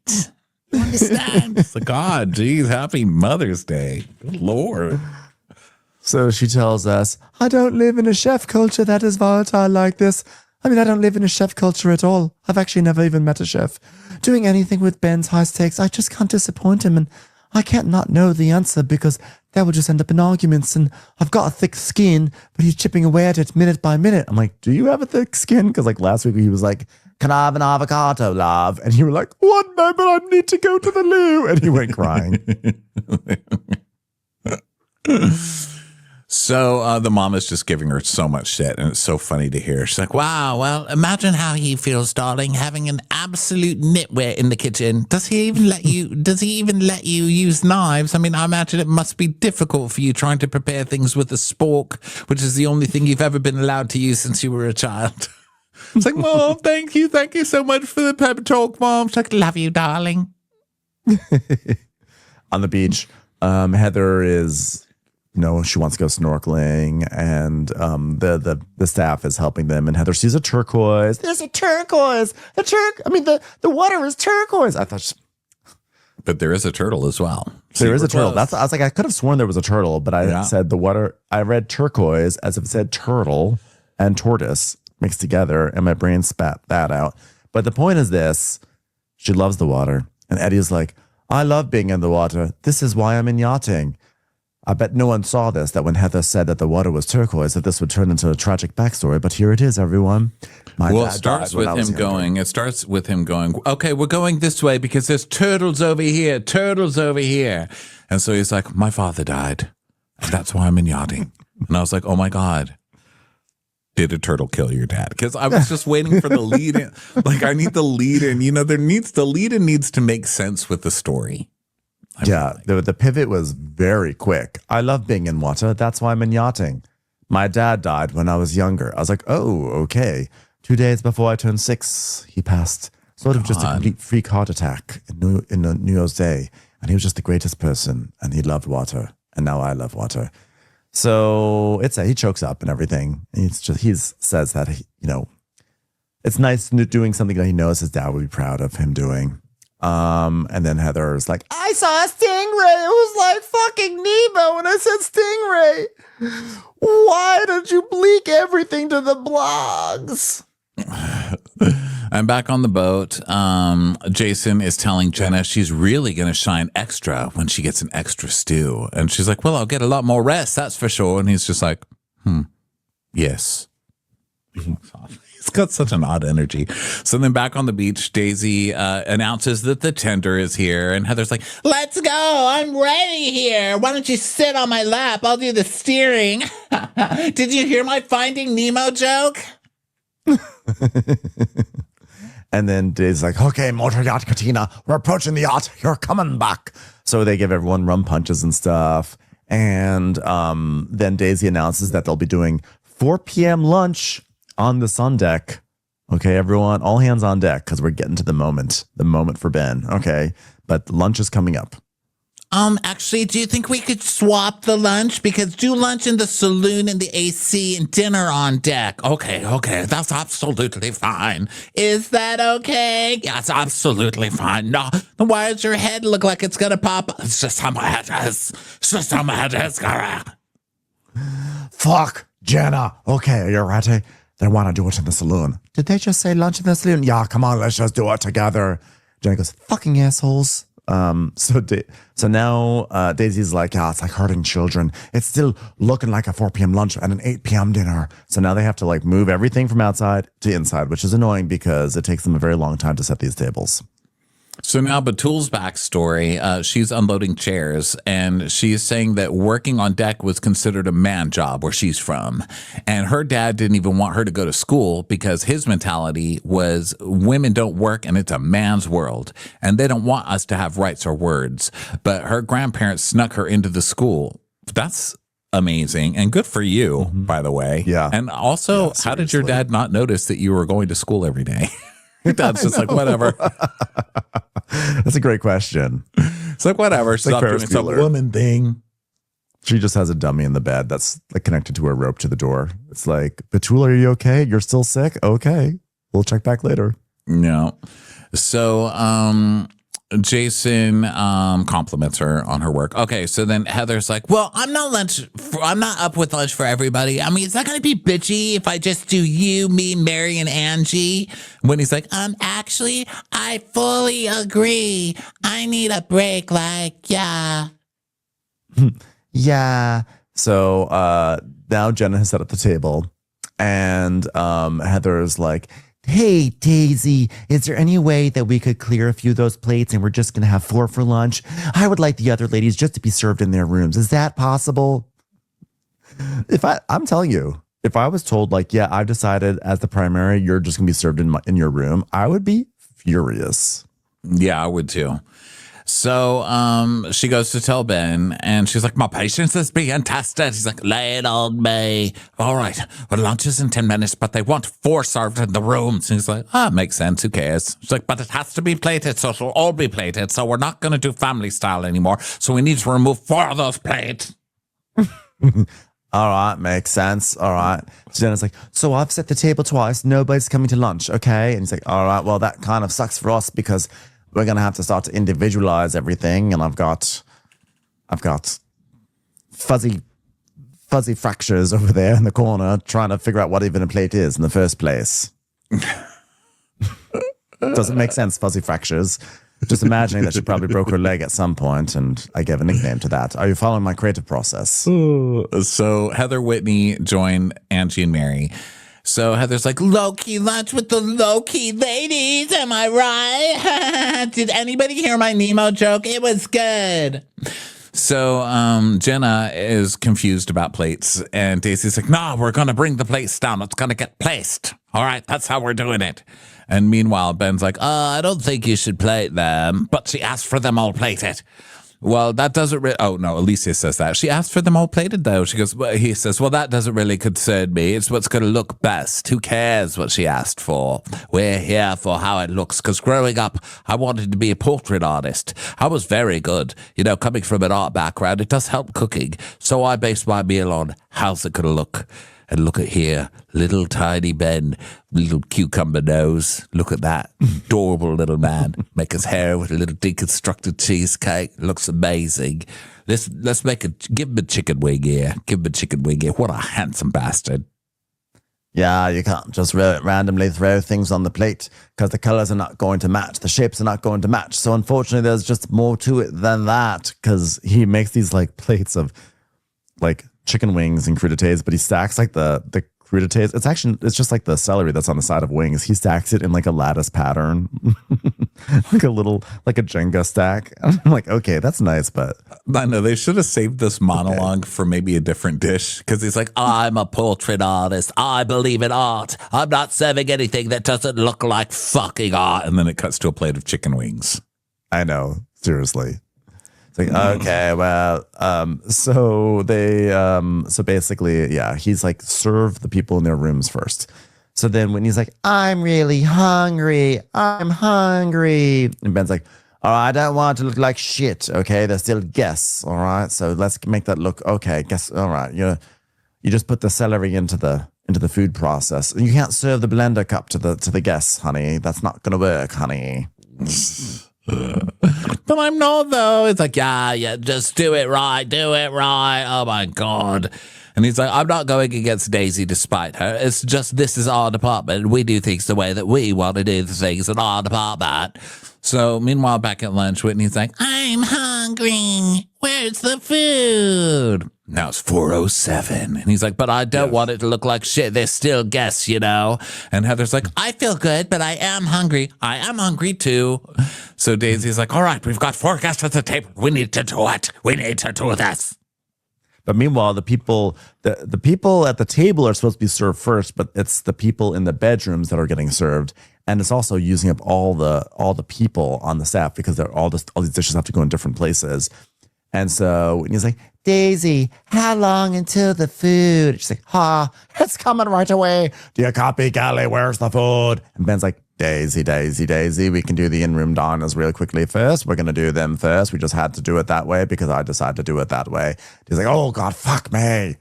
You understand? So God, geez, happy Mother's Day. Good Lord. So she tells us, I don't live in a chef culture that is volatile like this. I mean, I don't live in a chef culture at all. I've actually never even met a chef. Doing anything with Ben's high stakes, I just can't disappoint him, and I can't not know the answer because that will just end up in arguments, and I've got a thick skin, but he's chipping away at it minute by minute. I'm like, do you have a thick skin? Because like last week he was like, can I have an avocado, love? And you were like, 1 moment, I need to go to the loo. And he went crying. So the mom is just giving her so much shit, and it's so funny to hear. She's like, wow, well, imagine how he feels, darling, having an absolute nitwit in the kitchen. Does he even let you use knives? I mean, I imagine it must be difficult for you trying to prepare things with a spork, which is the only thing you've ever been allowed to use since you were a child. It's like, Mom, thank you so much for the pep talk, Mom. She's like, love you, darling. On the beach, Heather is... she wants to go snorkeling, and the staff is helping them. And Heather sees a turquoise. There's a turquoise. The water is turquoise. I thought, but there is a turtle as well. There is a turtle. I was like, I could have sworn there was a turtle, but I said the water. I read turquoise as if it said turtle and tortoise mixed together, and my brain spat that out. But the point is this: she loves the water, and Eddie's like, I love being in the water. This is why I'm in yachting. I bet no one saw this, that when Heather said that the water was turquoise, that this would turn into a tragic backstory. But here it is, everyone. It starts with him going, okay, we're going this way because there's turtles over here. And so he's like, my father died. And that's why I'm in yachting. And I was like, oh my God. Did a turtle kill your dad? Because I was just waiting for the lead in. Like, I need the lead in. The lead in needs to make sense with the story. The pivot was very quick. I love being in water. That's why I'm in yachting. My dad died when I was younger. I was like, oh, okay. 2 days before I turned 6, he passed. Sort of just a complete freak heart attack in New Year's Day. And he was just the greatest person. And he loved water. And now I love water. So he chokes up and everything. And he says that, it's nice doing something that he knows his dad would be proud of him doing. And then Heather's like, I saw a stingray. It was like fucking Nemo when I said stingray. Why don't you bleak everything to the blogs? I'm back on the boat. Jason is telling Jenna she's really going to shine extra when she gets an extra stew. And she's like, well, I'll get a lot more rest, that's for sure. And he's just like, yes. He's got such an odd energy. So then back on the beach, Daisy announces that the tender is here. And Heather's like, let's go. I'm ready here. Why don't you sit on my lap? I'll do the steering. Did you hear my Finding Nemo joke? And then Daisy's like, okay, motor yacht Katina, we're approaching the yacht. You're coming back. So they give everyone rum punches and stuff. And then Daisy announces that they'll be doing 4 p.m. lunch on the sun deck. Okay, everyone, all hands on deck because we're getting to the moment for Ben. Okay, but lunch is coming up. Actually, do you think we could swap the lunch? Because do lunch in the saloon in the AC and dinner on deck. Okay, that's absolutely fine. Is that okay? Yes, absolutely fine. No, why does your head look like it's gonna pop? It's just how my head is. Fuck, Jenna. Okay, are you ready? They want to do it in the saloon. Did they just say lunch in the saloon? Yeah, come on, let's just do it together. Jenna goes, fucking assholes. So now Daisy's like, yeah, it's like hurting children. It's still looking like a 4 p.m. lunch and an 8 p.m. dinner. So now they have to like move everything from outside to inside, which is annoying because it takes them a very long time to set these tables. So now Batul's backstory, she's unloading chairs and she's saying that working on deck was considered a man job where she's from. And her dad didn't even want her to go to school because his mentality was women don't work and it's a man's world. And they don't want us to have rights or words. But her grandparents snuck her into the school. That's amazing. And good for you, by the way. Yeah. And also, how did your dad not notice that you were going to school every day? Your dad's just like, whatever. That's a great question. It's like, whatever. Stop doing some woman thing. She just has a dummy in the bed that's like connected to a rope to the door. It's like, Batul, are you okay? You're still sick? Okay. We'll check back later. No. So, Jason compliments her on her work. Okay, so then Heather's like, well, I'm not up with lunch for everybody. I mean, is that going to be bitchy if I just do you, me, Mary, and Angie? When he's like, actually, I fully agree. I need a break, like, yeah. Yeah. So now Jenna has set up the table and Heather's like, hey, Daisy, is there any way that we could clear a few of those plates and we're just going to have 4 for lunch? I would like the other ladies just to be served in their rooms. Is that possible? I'm telling you, if I was told like, yeah, I've decided as the primary, you're just gonna be served in your room, I would be furious. Yeah, I would too. So she goes to tell Ben, and she's like, my patience is being tested. He's like, lay it on me. All right, well, lunch is in 10 minutes, but they want 4 served in the rooms. And he's like, makes sense. Who cares? She's like, but it has to be plated, so it'll all be plated. So we're not going to do family style anymore. So we need to remove 4 of those plates. All right, makes sense. All right. So then it's like, so I've set the table twice. Nobody's coming to lunch, okay? And he's like, all right, well, that kind of sucks for us because we're going to have to start to individualize everything. And I've got fuzzy fractures over there in the corner trying to figure out what even a plate is in the first place. Doesn't make sense, fuzzy fractures. Just imagining that she probably broke her leg at some point, and I gave a nickname to that. Are you following my creative process? So Heather Whitney joined Angie and Mary. So Heather's like, low-key lunch with the low-key ladies, am I right? Did anybody hear my Nemo joke? It was good. So Jenna is confused about plates, and Daisy's like, no, we're going to bring the plates down. It's going to get placed. All right, that's how we're doing it. And meanwhile, Ben's like, I don't think you should plate them, but she asked for them all plated. Well, that doesn't really... Oh, no, Alicia says that. She asked for them all plated, though. She goes, well, he says, well, that doesn't really concern me. It's what's going to look best. Who cares what she asked for? We're here for how it looks, because growing up, I wanted to be a portrait artist. I was very good. You know, coming from an art background, it does help cooking. So I based my meal on how's it going to look. And look at here, little tiny Ben, little cucumber nose. Look at that adorable little man. Make his hair with a little deconstructed cheesecake. Looks amazing. Let's give him a chicken wing here. Give him a chicken wing here. What a handsome bastard. Yeah, you can't just randomly throw things on the plate because the colors are not going to match. The shapes are not going to match. So unfortunately, there's just more to it than that because he makes these like plates of like chicken wings and crudités, but he stacks like the crudités. It's just like the celery that's on the side of wings. He stacks it in like a lattice pattern, like a Jenga stack. I'm like, okay, that's nice, but I know they should have saved this monologue for maybe a different dish because he's like, I'm a portrait artist. I believe in art. I'm not serving anything that doesn't look like fucking art. And then it cuts to a plate of chicken wings. I know, seriously. It's like, okay, well, so basically, yeah, he's like, serve the people in their rooms first. So then when he's like, I'm really hungry, and Ben's like, all right, I don't want it to look like shit, okay? They're still guests, all right? So let's make that look, okay, guess, all right. You just put the celery into the food process. You can't serve the blender cup to the guests, honey. That's not going to work, honey. But I'm not, though. It's like, yeah, just do it right. Oh, my God. And he's like, I'm not going against Daisy despite her. It's just this is our department. We do things the way that we want to do the things in our department. So meanwhile, back at lunch, Whitney's like, I'm hungry. Where's the food? Now it's 4:07. And he's like, but I don't want it to look like shit. They're still guests, you know? And Heather's like, I feel good, but I am hungry. I am hungry too. So Daisy's like, all right, we've got 4 guests at the table. We need to do it. We need to do this. But meanwhile, the people at the table are supposed to be served first, but it's the people in the bedrooms that are getting served. And it's also using up all the people on the staff because all these dishes have to go in different places. And so he's like, Daisy, how long until the food? She's like, it's coming right away. Do you copy, Gally? Where's the food? And Ben's like, Daisy, we can do the in-room diners real quickly first. We're going to do them first. We just had to do it that way because I decided to do it that way. He's like, oh, God, fuck me.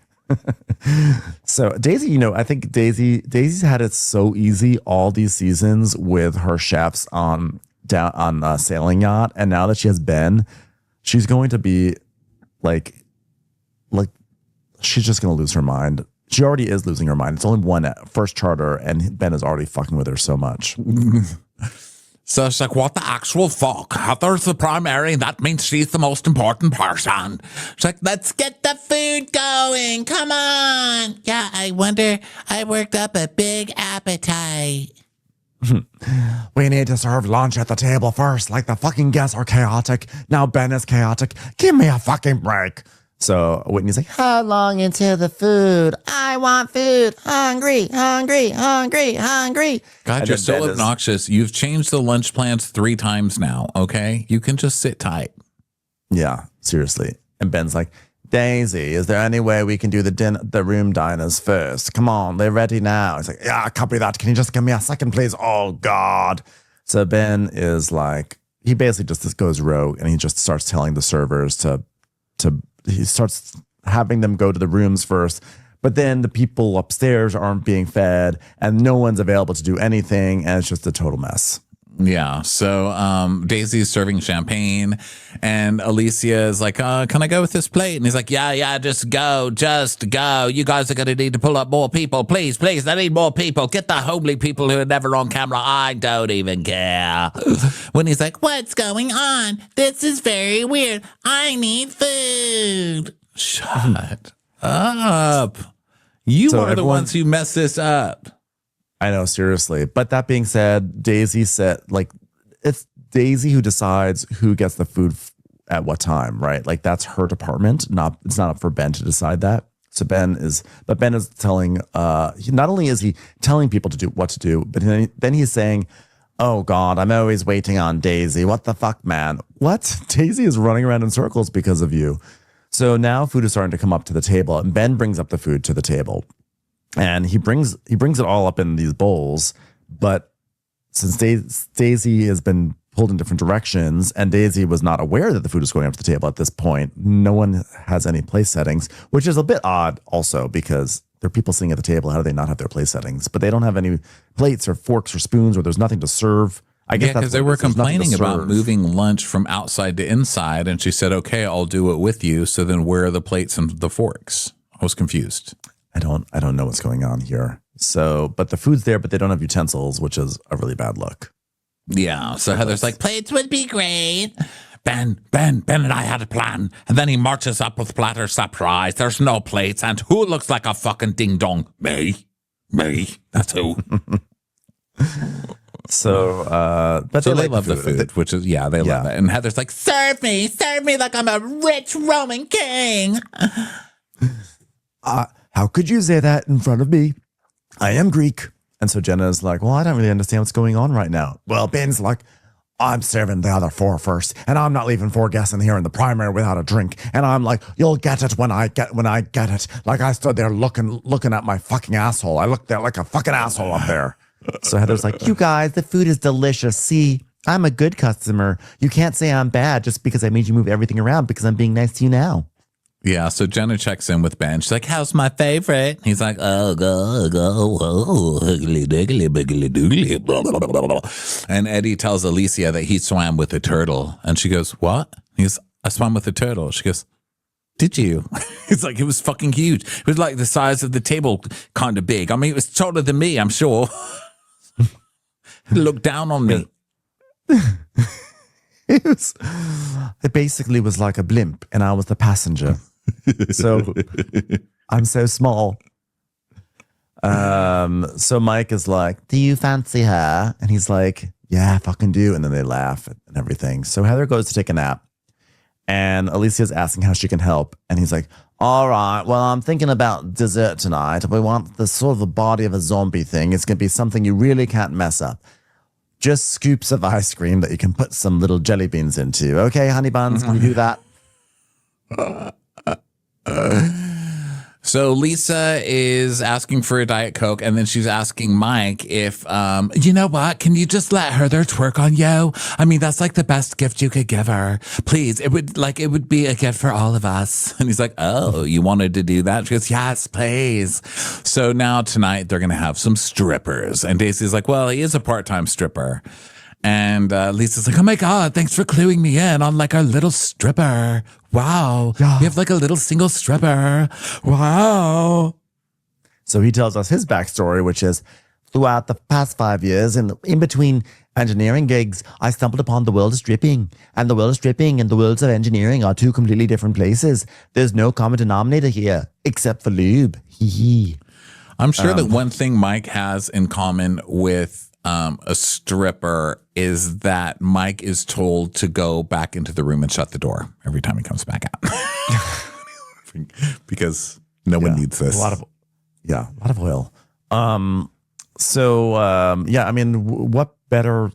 So Daisy, I think Daisy's had it so easy all these seasons with her chefs on sailing yacht. And now that she has Ben, she's going to be like she's just going to lose her mind. She already is losing her mind. It's only one first charter, and Ben is already fucking with her so much. So it's like, what the actual fuck? Heather's the primary, and that means she's the most important person. It's like, let's get the food going. Come on. Yeah, I wonder, I worked up a big appetite. We need to serve lunch at the table first. Like the fucking guests are chaotic. Now Ben is chaotic. Give me a fucking break. So Whitney's like, how long until the food? I want food. Hungry, hungry, hungry, hungry. God, And you're then so Ben is- obnoxious. You've changed the lunch plans 3 times now, okay? You can just sit tight. Yeah, seriously. And Ben's like, Daisy, is there any way we can do the room diners first? Come on, they're ready now. He's like, yeah, copy that. Can you just give me a second, please? Oh, God. So Ben is like, he basically just goes rogue and he just starts telling the servers he starts having them go to the rooms first. But then the people upstairs aren't being fed and no one's available to do anything. And it's just a total mess. Yeah. So Daisy's serving champagne and Alicia is like, can I go with this plate? And he's like, yeah, just go. You guys are going to need to pull up more people. Please, I need more people. Get the homely people who are never on camera. I don't even care. When he's like, what's going on? This is very weird. I need food. Shut up. You So are the everyone- ones who messed this up. I know, seriously. But that being said, Daisy said, like, it's Daisy who decides who gets the food at what time, right? Like, that's her department. It's not up for Ben to decide that. So Ben is telling, not only is he telling people to do what to do, but then he's saying, oh God, I'm always waiting on Daisy. What the fuck, man? What? Daisy is running around in circles because of you. So now food is starting to come up to the table and Ben brings up the food to the table. And he brings it all up in these bowls, but since Daisy has been pulled in different directions and Daisy was not aware that the food was going up to the table at this point, no one has any place settings, which is a bit odd also because there are people sitting at the table. How do they not have their place settings? But they don't have any plates or forks or spoons or there's nothing to serve. I guess because they were complaining about moving lunch from outside to inside. And she said, okay, I'll do it with you. So then where are the plates and the forks? I was confused. I don't know what's going on here. So, but the food's there, but they don't have utensils, which is a really bad look. Yeah. So Heather's like, plates would be great. Ben and I had a plan. And then he marches up with platter surprise. There's no plates. And who looks like a fucking ding dong? Me. That's who. So, but So they like love the food, which is, they love it. And Heather's like, serve me like I'm a rich Roman king. How could you say that in front of me? I am Greek. And so Jenna's like, well, I don't really understand what's going on right now. Well, Ben's like, I'm serving the other 4 first, and I'm not leaving 4 guests in here in the primary without a drink. And I'm like, you'll get it when I get it. Like I stood there looking at my fucking asshole. I looked there like a fucking asshole up there. So Heather's like, you guys, the food is delicious. See, I'm a good customer. You can't say I'm bad just because I made you move everything around because I'm being nice to you now. Yeah, so Jenna checks in with Ben. She's like, how's my favorite? He's like, oh, go, higgly diggly, biggly doogly, blah, blah, blah, blah. And Eddie tells Alicia that he swam with a turtle. And she goes, what? He's, I swam with a turtle. She goes, did you? It's like, it was fucking huge. It was like the size of the table, kind of big. I mean, it was taller than me, I'm sure. It looked down on me. It basically was like a blimp, and I was the passenger. So I'm so small. So Mike is like, do you fancy her? And he's like, yeah, I fucking do. And then they laugh and everything. So Heather goes to take a nap, and Alicia's asking how she can help. And he's like, all right, well, I'm thinking about dessert tonight. We want the sort of the body of a zombie thing. It's going to be something you really can't mess up. Just scoops of ice cream that you can put some little jelly beans into. Okay, honey buns, can you do that? So Lisa is asking for a Diet Coke, and then she's asking Mike if, you know what? Can you just let Heather twerk on you? I mean, that's like the best gift you could give her. Please, it would be a gift for all of us. And he's like, oh, you wanted to do that? She goes, yes, please. So now tonight they're going to have some strippers. And Daisy's like, well, he is a part-time stripper. And Lisa's like, oh my God, thanks for cluing me in on like our little stripper. Wow. Yeah. We have like a little single stripper. Wow. So he tells us his backstory, which is throughout the past 5 years, and in between engineering gigs, I stumbled upon the world of stripping. And the world of stripping and the worlds of engineering are 2 completely different places. There's no common denominator here, except for lube. Hee hee. I'm sure that one thing Mike has in common with a stripper is that Mike is told to go back into the room and shut the door every time he comes back out. laughing because no one needs this. A lot of oil. I mean, what better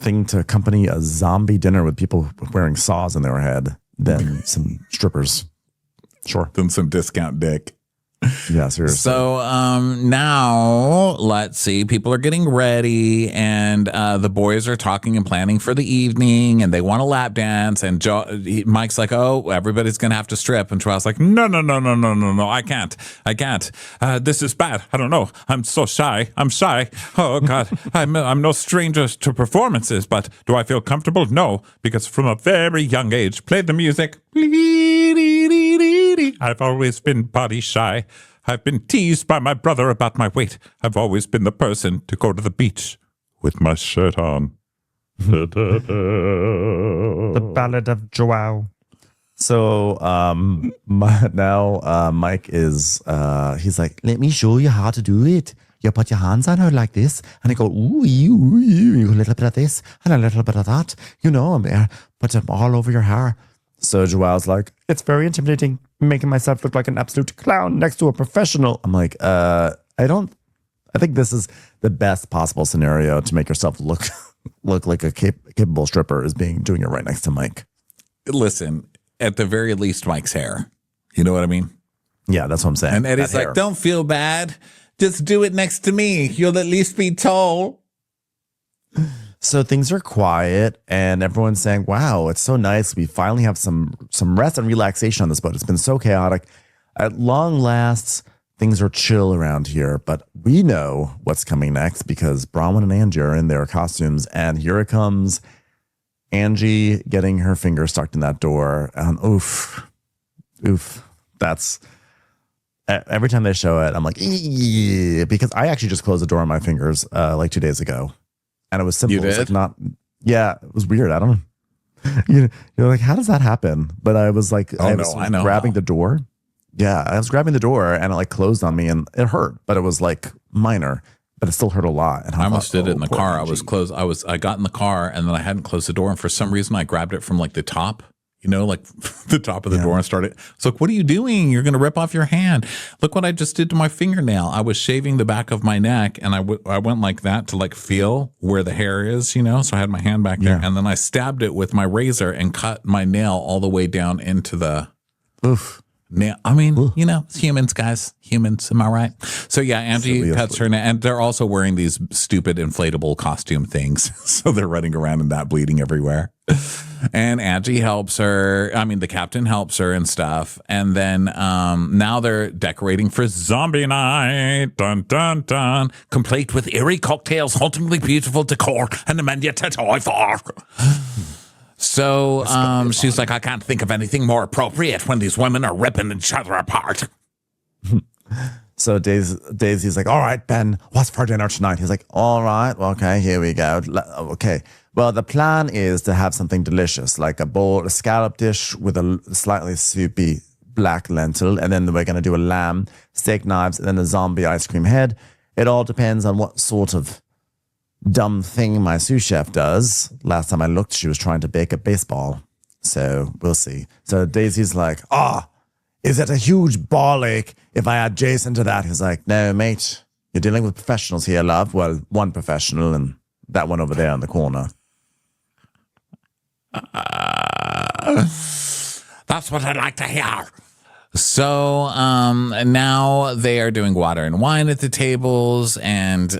thing to accompany a zombie dinner with people wearing saws in their head than some strippers? Sure. Than some discount dick. Yeah, seriously. So now, let's see. People are getting ready, and the boys are talking and planning for the evening, and they want a lap dance. And Mike's like, "Oh, everybody's gonna have to strip." And Joelle's like, "No, I can't. This is bad. I don't know. I'm so shy. I'm shy. Oh God, I'm no stranger to performances. But do I feel comfortable? No, because from a very young age, play the music. I've always been body shy. I've been teased by my brother about my weight. I've always been the person to go to the beach with my shirt on." The Ballad of Joao. So Mike is he's like, "Let me show you how to do it. You put your hands on her like this, and I go, ooh, you, a little bit of this and a little bit of that. You know, put them all over your hair." So Joao's like, "It's very intimidating, making myself look like an absolute clown next to a professional." I'm like, I think this is the best possible scenario to make yourself look like a capable stripper is doing it right next to Mike. Listen, at the very least, Mike's hair. You know what I mean? Yeah, that's what I'm saying. And Eddie's like, "Don't feel bad. Just do it next to me. You'll at least be tall." So things are quiet and everyone's saying, "Wow, it's so nice. We finally have some rest and relaxation on this boat. It's been so chaotic. At long last, things are chill around here." But we know what's coming next because Bronwyn and Angie are in their costumes. And here it comes, Angie getting her finger stuck in that door. And oof. That's every time they show it, I'm like, eee, because I actually just closed the door on my fingers like 2 days ago. And it was simple. You did? It was like it was weird. I don't know. You're like, how does that happen? But I was like, I was grabbing the door. Yeah, I was grabbing the door and it like closed on me and it hurt, but it was like minor, but it still hurt a lot. And I almost did it in the car. I got in the car and then I hadn't closed the door. And for some reason I grabbed it from like the top, like the top of the door and started. It's like, "What are you doing? You're going to rip off your hand. Look what I just did to my fingernail." I was shaving the back of my neck and I went like that to like feel where the hair is, So I had my hand back there and then I stabbed it with my razor and cut my nail all the way down into the nail. I mean, it's humans, guys. Humans. Am I right? So yeah, Angie cuts her nail and they're also wearing these stupid inflatable costume things. So they're running around in that, bleeding everywhere. And Angie helps her. I mean, the captain helps her and stuff. And then now they're decorating for zombie night. Dun, dun, dun. Complete with eerie cocktails, hauntingly beautiful decor, and a menu to die for. So she's like, "I can't think of anything more appropriate when these women are ripping each other apart." So Daisy's like, "All right, Ben, what's for dinner tonight?" He's like, "All right, okay, here we go. Okay. Well, the plan is to have something delicious, like a scallop dish with a slightly soupy black lentil, and then we're going to do a lamb, steak knives, and then a zombie ice cream head. It all depends on what sort of dumb thing my sous chef does. Last time I looked, she was trying to bake a baseball. So we'll see." So Daisy's like, "Is it a huge ball ache if I add Jason to that?" He's like, "No, mate. You're dealing with professionals here, love. Well, one professional and that one over there in the corner." That's what I'd like to hear. So now they are doing water and wine at the tables, and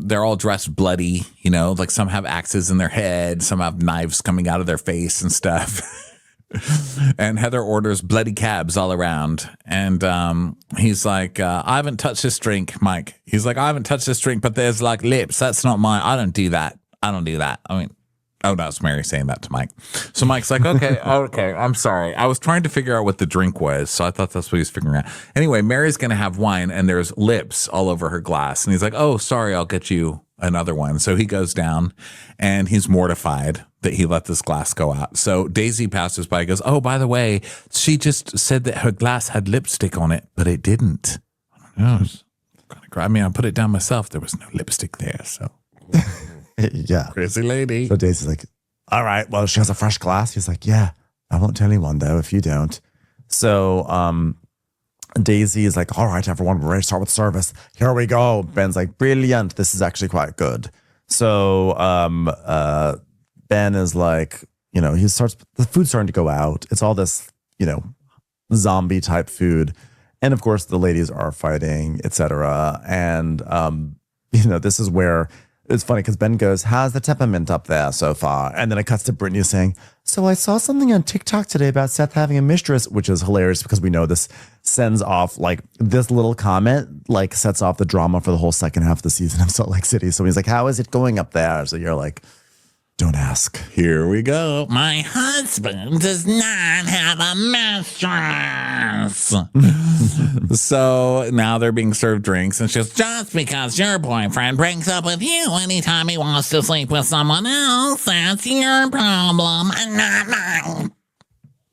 they're all dressed bloody, like some have axes in their head, some have knives coming out of their face and stuff. And Heather orders bloody cabs all around. And he's like, "I haven't touched this drink, Mike." He's like, "I haven't touched this drink, but there's like lips. That's not mine. I don't do that. I mean, oh, no, it's Mary saying that to Mike. So Mike's like, okay, I'm sorry. I was trying to figure out what the drink was, so I thought that's what he was figuring out. Anyway, Mary's going to have wine, and there's lips all over her glass. And he's like, "Oh, sorry, I'll get you another one." So he goes down, and he's mortified that he let this glass go out. So Daisy passes by and goes, "Oh, by the way, she just said that her glass had lipstick on it, but it didn't." I put it down myself. There was no lipstick there, so... Yeah. Crazy lady. So Daisy's like, "All right, well, she has a fresh glass." He's like, "Yeah, I won't tell anyone though if you don't." So Daisy is like, all right, everyone, we're ready to start with service. Here we go. Ben's like, brilliant. This is actually quite good. So Ben is like, the food's starting to go out. It's all this, zombie type food. And of course, the ladies are fighting, etc. And, this is where it's funny because Ben goes, how's the temperament up there so far? And then it cuts to Brittany saying, so I saw something on TikTok today about Seth having a mistress, which is hilarious because we know this sends off, like, this little comment, like, sets off the drama for the whole second half of the season of Salt Lake City. So he's like, how is it going up there? So you're like, don't ask. Here we go. My husband does not have a mistress. So now they're being served drinks, and she goes, Just because your boyfriend breaks up with you anytime he wants to sleep with someone else, that's your problem and not mine.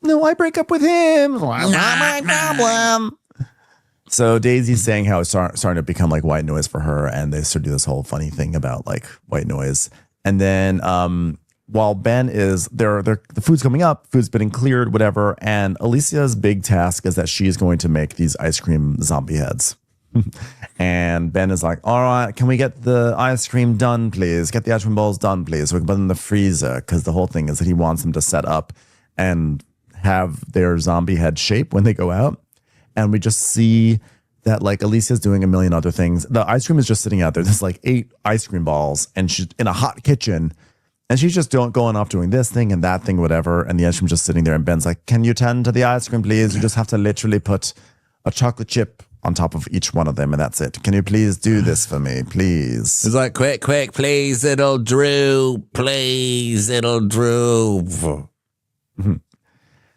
No, I break up with him. Not my problem. So Daisy's saying how it's starting to become like white noise for her, and they sort of do this whole funny thing about like white noise. And then while Ben is there, the food's coming up, food's been cleared, whatever. And Alicia's big task is that she's going to make these ice cream zombie heads. And Ben is like, all right, can we get the ice cream done, please? Get the ice cream balls done, please. So we can put them in the freezer, because the whole thing is that he wants them to set up and have their zombie head shape when they go out. And we just see that like Alicia's doing a million other things. The ice cream is just sitting out there. There's like 8 ice cream balls, and she's in a hot kitchen, and she's just going off doing this thing and that thing, whatever. And the ice cream's just sitting there, and Ben's like, can you tend to the ice cream, please? You just have to literally put a chocolate chip on top of each one of them, and that's it. Can you please do this for me, please? it's like, quick, please, it'll droop. Please, it'll droop.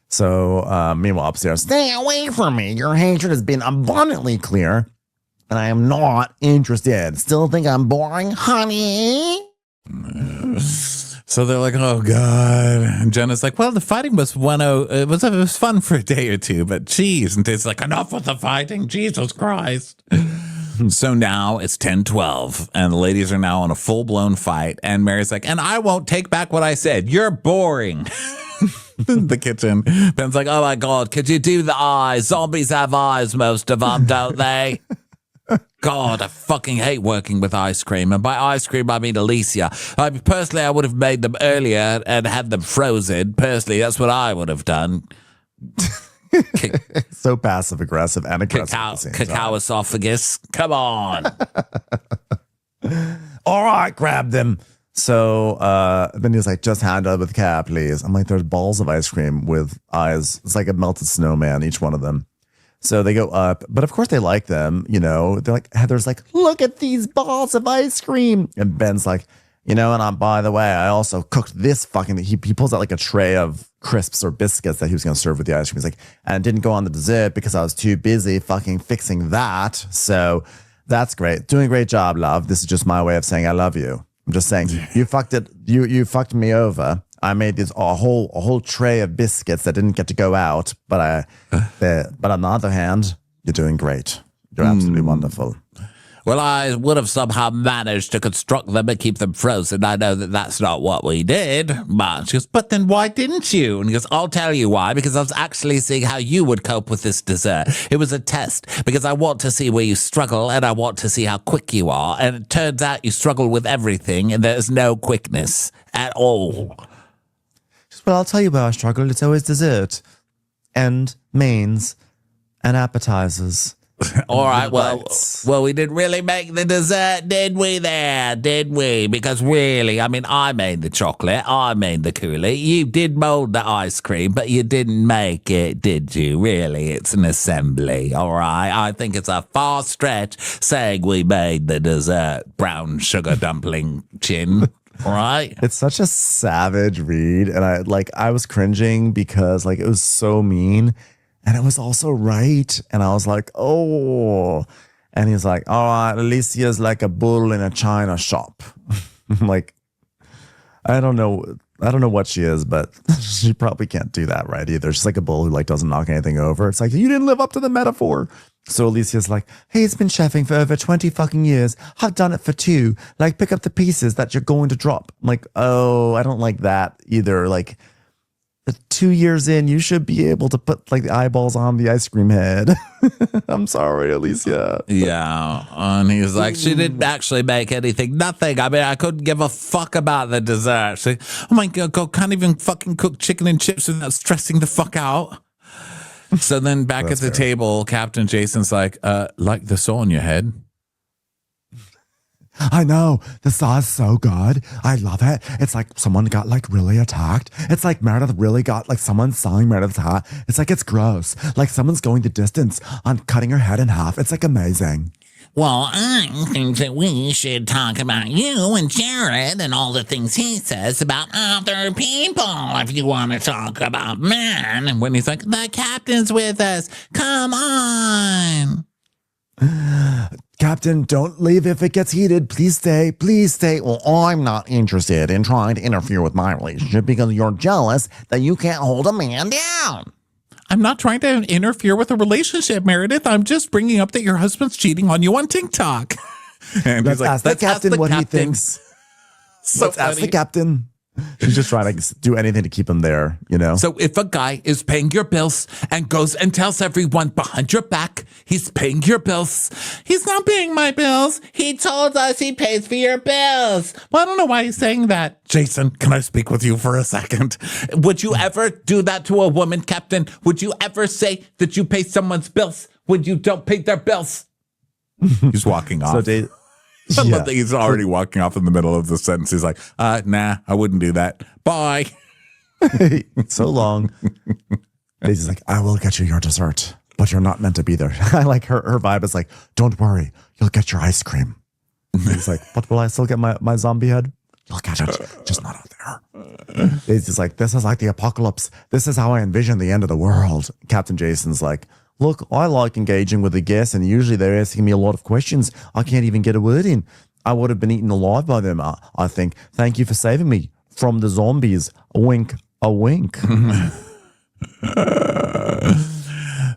So meanwhile upstairs, Stay away from me. Your hatred has been abundantly clear, and I am not interested. Still think I'm boring, honey? So they're like, oh, God. And Jenna's like, well, the fighting was it was fun for a day or two, but geez. And Dave's like, enough with the fighting. Jesus Christ. So now it's 10:12, and the ladies are now in a full-blown fight. And Mary's like, and I won't take back what I said. You're boring. The kitchen. Ben's like, oh, my God, could you do the eyes? Zombies have eyes, most of them, don't they? God, I fucking hate working with ice cream. And by ice cream, I mean Alicia. Personally, I would have made them earlier and had them frozen. Personally, that's what I would have done. so passive aggressive and aggressive. Cacao esophagus. Come on. All right, grab them. So then he's like, just hand it with care, please. I'm like, there's balls of ice cream with eyes. It's like a melted snowman, each one of them. So they go up, but of course they like them, They're like, Heather's like, look at these balls of ice cream. And Ben's like, and by the way, I also cooked this fucking, he pulls out like a tray of crisps or biscuits that he was going to serve with the ice cream. He's like, and it didn't go on the dessert because I was too busy fucking fixing that. So that's great. Doing a great job, love. This is just my way of saying I love you. I'm just saying, you fucked it. You fucked me over. I made this a whole tray of biscuits that didn't get to go out. But on the other hand, you're doing great. You're absolutely wonderful. Well, I would have somehow managed to construct them and keep them frozen. I know that that's not what we did. But she goes, but then why didn't you? And he goes, I'll tell you why. Because I was actually seeing how you would cope with this dessert. It was a test. Because I want to see where you struggle, and I want to see how quick you are. And it turns out you struggle with everything, and there's no quickness at all. Well, I'll tell you where I struggle. It's always dessert and mains and appetizers. All right, well, we didn't really make the dessert, did we did we? Because really, I mean, I made the chocolate, I made the coulis, you did mold the ice cream, but you didn't make it, did you? Really, it's an assembly, all right? I think it's a far stretch saying we made the dessert, brown sugar dumpling chin. Right. It's such a savage read. And I was cringing because like it was so mean. And it was also right. And I was like, oh. And he's like, all right, Alicia's like a bull in a china shop. I'm like, I don't know what she is, but she probably can't do that right either. She's like a bull who like doesn't knock anything over. It's like, you didn't live up to the metaphor. So Alicia's like, hey, it's been chefing for over 20 fucking years. I've done it for 2. Like, pick up the pieces that you're going to drop. I'm like, oh, I don't like that either. Like, 2 years in, you should be able to put like the eyeballs on the ice cream head. I'm sorry, Alicia. Yeah. And he's like, she didn't actually make anything. Nothing. I mean, I couldn't give a fuck about the dessert. She, oh my God, can't even fucking cook chicken and chips without stressing the fuck out. So then back at the table, Captain Jason's like the saw on your head. I know. The saw is so good. I love it. It's like someone got like really attacked. It's like Meredith really got like someone sawing Meredith's hat. It's like it's gross. Like someone's going the distance on cutting her head in half. It's like amazing. Well, I think that we should talk about you and Jared and all the things he says about other people if you want to talk about men. And when he's like, the captain's with us. Come on. Captain, don't leave if it gets heated. Please stay. Please stay. Well, I'm not interested in trying to interfere with my relationship because you're jealous that you can't hold a man down. I'm not trying to interfere with a relationship, Meredith. I'm just bringing up that your husband's cheating on you on TikTok. And Let's ask the captain what he thinks. Let's ask the captain. She's just trying to do anything to keep him there, you know? So if a guy is paying your bills and goes and tells everyone behind your back he's paying your bills, he's not paying my bills. He told us he pays for your bills. Well, I don't know why he's saying that. Jason, can I speak with you for a second? would you ever do that to a woman, Captain? Would you ever say that you pay someone's bills when you don't pay their bills? He's walking off. I love that he's already walking off in the middle of the sentence. He's like, nah, I wouldn't do that. Bye. So long. Daisy's like, I will get you your dessert, but you're not meant to be there. I like her vibe is like, don't worry, you'll get your ice cream. He's like, but will I still get my zombie head? You'll get it, just not out there. Daisy's like, this is like the apocalypse. This is how I envision the end of the world. Captain Jason's like, look, I like engaging with the guests, and usually they're asking me a lot of questions. I can't even get a word in. I would have been eaten alive by them, I think. Thank you for saving me from the zombies. A wink, a wink.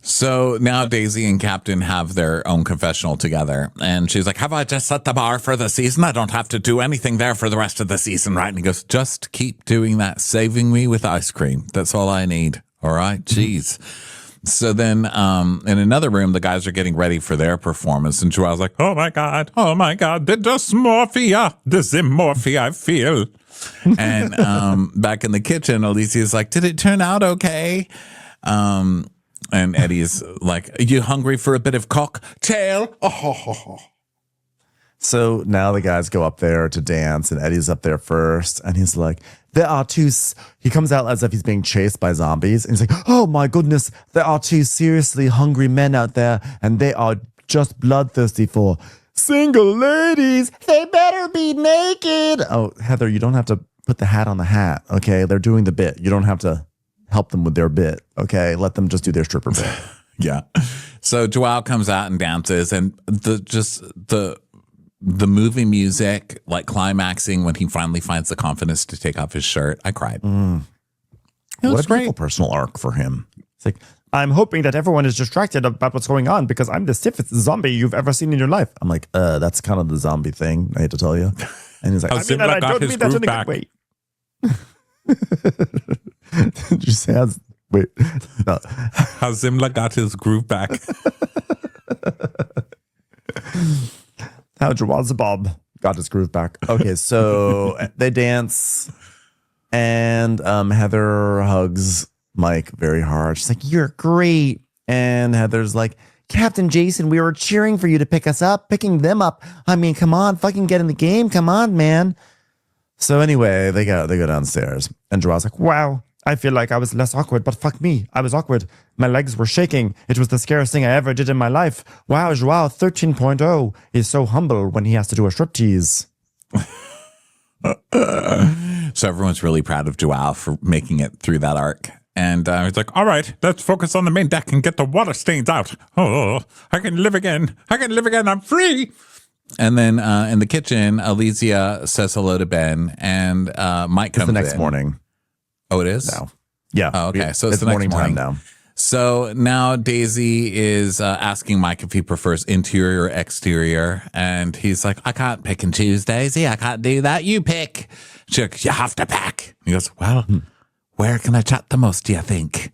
So now Daisy and Captain have their own confessional together. And she's like, have I just set the bar for the season? I don't have to do anything there for the rest of the season, right? And he goes, just keep doing that, saving me with ice cream. That's all I need. All right? Jeez. So then in another room, the guys are getting ready for their performance. And Joelle's like, oh my God, the dysmorphia I feel. And back in the kitchen, Alicia's like, did it turn out okay? And Eddie's like, are you hungry for a bit of cocktail? Oh. So now the guys go up there to dance, and Eddie's up there first, and he's like, there are two, he comes out as if he's being chased by zombies, and he's like, oh my goodness, there are two seriously hungry men out there, and they are just bloodthirsty for single ladies. They better be naked. Oh, Heather, you don't have to put the hat on the hat, okay? They're doing the bit. You don't have to help them with their bit, okay? Let them just do their stripper bit. Yeah. So Joelle comes out and dances, and the movie music, like climaxing when he finally finds the confidence to take off his shirt. I cried. What a beautiful personal arc for him. It's like, I'm hoping that everyone is distracted about what's going on because I'm the stiffest zombie you've ever seen in your life. I'm like, that's kind of the zombie thing, I hate to tell you. And he's like, I don't mean that in a good way. Did you say, wait. No. How Zimla got his groove back. How Jawazabab got his groove back. Okay, so they dance, and Heather hugs Mike very hard. She's like, you're great. And Heather's like, Captain Jason, we were cheering for you to pick us up, picking them up. I mean, come on, fucking get in the game. Come on, man. So anyway, they go downstairs, and Joelle's like, wow, I feel like I was less awkward, but fuck me, I was awkward. My legs were shaking. It was the scariest thing I ever did in my life. Wow, Joelle 13.0 is so humble when he has to do a striptease. So everyone's really proud of Joelle for making it through that arc. And he's like, all right, let's focus on the main deck and get the water stains out. Oh, I can live again. I'm free. And then in the kitchen, Alicia says hello to Ben, and Mike comes in. It's the next morning. Oh, it is? No. Yeah. Oh, okay. So it's the next morning time now. So now Daisy is asking Mike if he prefers interior or exterior. And he's like, I can't pick and choose, Daisy. I can't do that. You pick. She's like, you have to pick. He goes, well, Where can I chat the most, do you think?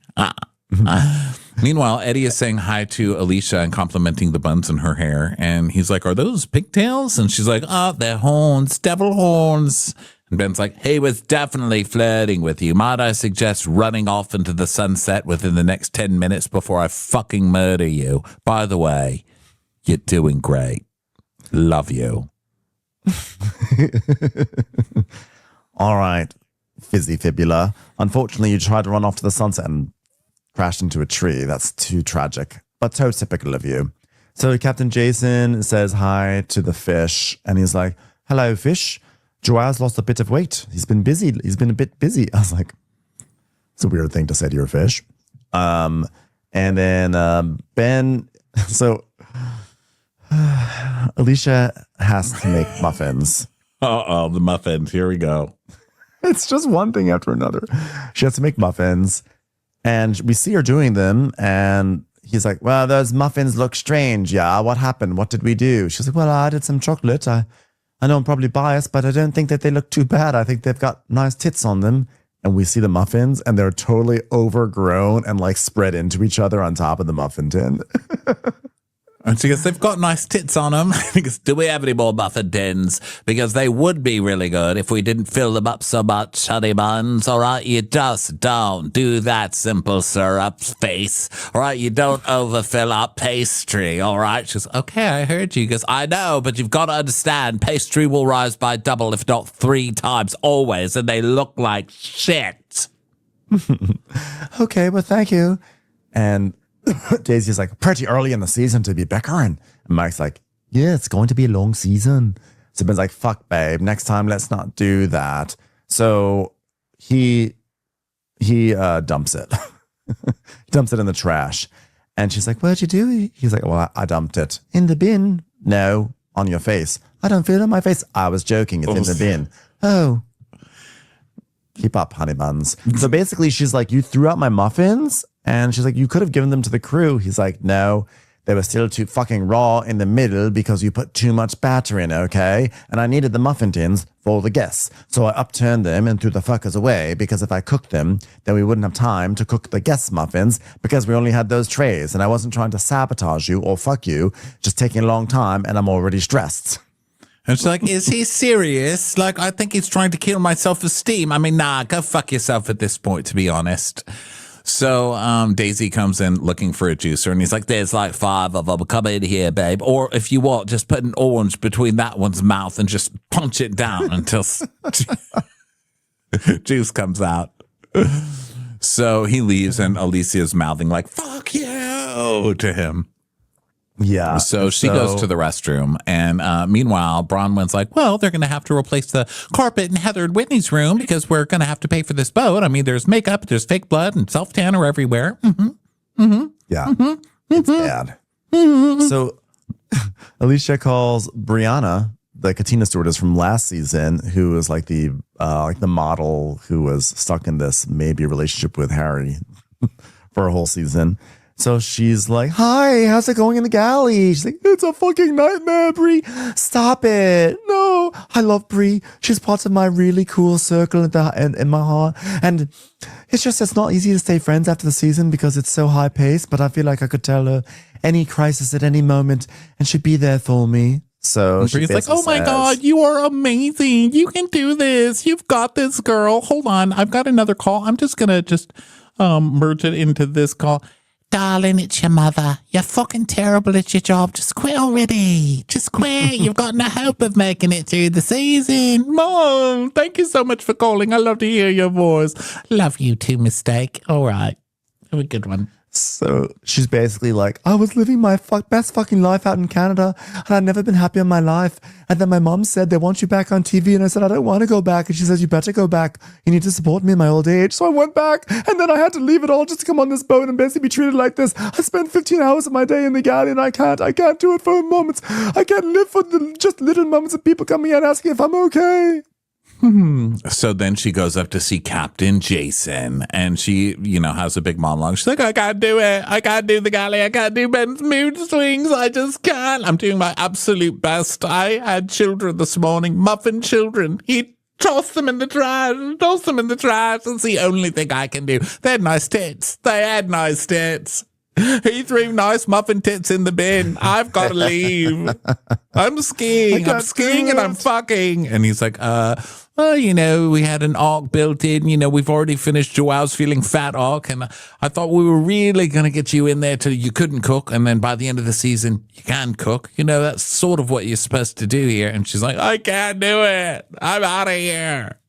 Meanwhile, Eddie is saying hi to Alicia and complimenting the buns in her hair. And he's like, are those pigtails? And she's like, oh, they're horns, devil horns. And Ben's like, he was definitely flirting with you. Might I suggest running off into the sunset within the next 10 minutes before I fucking murder you? By the way, you're doing great. Love you. All right, fizzy fibula. Unfortunately, you tried to run off to the sunset and crashed into a tree. That's too tragic, but so typical of you. So Captain Jason says hi to the fish, and he's like, hello, fish. Joao's lost a bit of weight. He's been busy. He's been a bit busy. I was like, it's a weird thing to say to your fish. And then Ben, so Alicia has to make muffins. Uh-oh, the muffins. Here we go. It's just one thing after another. She has to make muffins, and we see her doing them, and he's like, well, those muffins look strange. Yeah, what happened? What did we do? She's like, well, I added some chocolate. I know I'm probably biased, but I don't think that they look too bad. I think they've got nice tits on them. And we see the muffins, and they're totally overgrown and like spread into each other on top of the muffin tin. And she goes, they've got nice tits on them. He goes, do we have any more muffin tins? Because they would be really good if we didn't fill them up so much, honey buns. All right, you just don't do that, simple syrup face. All right, you don't overfill up pastry. All right. She goes, okay, I heard you. He goes, I know, but you've got to understand, pastry will rise by double, if not 3 times, always, and they look like shit. Okay, well, thank you. And Daisy's like, pretty early in the season to be bickering. And Mike's like, yeah, it's going to be a long season. So Ben's like, fuck, babe, next time let's not do that. So he dumps it. He dumps it in the trash. And she's like, what'd you do? He's like, well, I dumped it. In the bin? No, on your face. I don't feel it on my face. I was joking. It's in the bin. Oh. Keep up, honey buns. So basically she's like, you threw out my muffins? And she's like, you could have given them to the crew. He's like, no, they were still too fucking raw in the middle because you put too much batter in, okay? And I needed the muffin tins for the guests. So I upturned them and threw the fuckers away because if I cooked them, then we wouldn't have time to cook the guests' muffins because we only had those trays. And I wasn't trying to sabotage you or fuck you, just taking a long time and I'm already stressed. And she's like, is he serious? Like, I think he's trying to kill my self-esteem. I mean, nah, go fuck yourself at this point, to be honest. So Daisy comes in looking for a juicer, and he's like, there's like 5 of them. Come in here, babe. Or if you want, just put an orange between that one's mouth and just punch it down until juice comes out. So he leaves, and Alicia's mouthing like, fuck you to him. Yeah. So she goes to the restroom, and meanwhile, Bronwyn's like, well, they're going to have to replace the carpet in Heather and Whitney's room because we're going to have to pay for this boat. I mean, there's makeup, there's fake blood, and self-tanner everywhere. Yeah. It's bad. So Alicia calls Brianna, the Katina stewardess from last season, who was like the model who was stuck in this maybe relationship with Harry for a whole season. So she's like, hi, how's it going in the galley? She's like, it's a fucking nightmare, Brie. Stop it. No, I love Brie. She's part of my really cool circle in my heart. And it's not easy to stay friends after the season because it's so high paced, but I feel like I could tell her any crisis at any moment and she'd be there for me. So she's like, oh my God, you are amazing. You can do this. You've got this, girl. Hold on. I've got another call. I'm just going to merge it into this call. Darling, it's your mother. You're fucking terrible at your job. Just quit already. Just quit. You've got no hope of making it through the season. Mom, thank you so much for calling. I love to hear your voice. Love you too, Mistake. All right. Have a good one. So she's basically like, I was living my best fucking life out in Canada and I'd never been happy in my life. And then my mom said, they want you back on TV. And I said, I don't want to go back. And she says, you better go back. You need to support me in my old age. So I went back and then I had to leave it all just to come on this boat and basically be treated like this. I spent 15 hours of my day in the galley and I can't do it for moments. I can't live for just little moments of people coming in asking if I'm okay. So then she goes up to see Captain Jason and she, has a big monologue. She's like, I can't do it. I can't do the galley. I can't do Ben's mood swings. I just can't. I'm doing my absolute best. I had children this morning, Muffin children. He Toss them in the trash. Toss them in the trash. That's the only thing I can do. They had nice tits. They had nice tits. He threw nice muffin tits in the bin. I've got to leave. I'm skiing. I'm skiing and I'm fucking. And he's like, well, you know, we had an arc built in. You know, we've already finished Joao's feeling fat arc. And I thought we were really going to get you in there till you couldn't cook. And then by the end of the season, you can cook. You know, that's sort of what you're supposed to do here. And she's like, I can't do it. I'm out of here.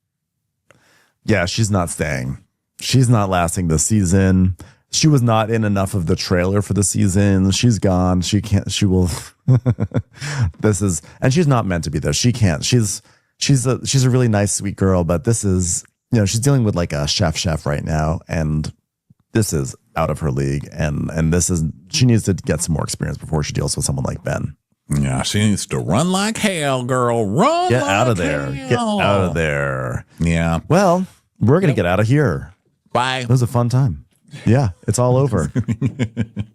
Yeah, she's not staying. She's not lasting the season. She was not in enough of the trailer for the season. She's gone. She can't. She will. This is, and she's not meant to be there. She can't. She's a really nice, sweet girl, but this is, you know, she's dealing with like a chef right now, and this is out of her league. And this is, she needs to get some more experience before she deals with someone like Ben. Yeah, she needs to run like hell, girl. Run. Get like out of there. Hell. Get out of there. Yeah. Well, we're gonna get out of here. Bye. It was a fun time. Yeah, it's all over.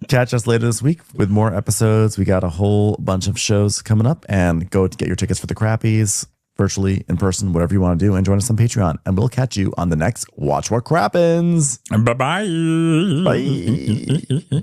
Catch us later this week with more episodes. We got a whole bunch of shows coming up, and go to get your tickets for the Crappies, virtually, in person, whatever you want to do, and join us on Patreon. And we'll catch you on the next Watch What Crappens. Bye-bye. Bye.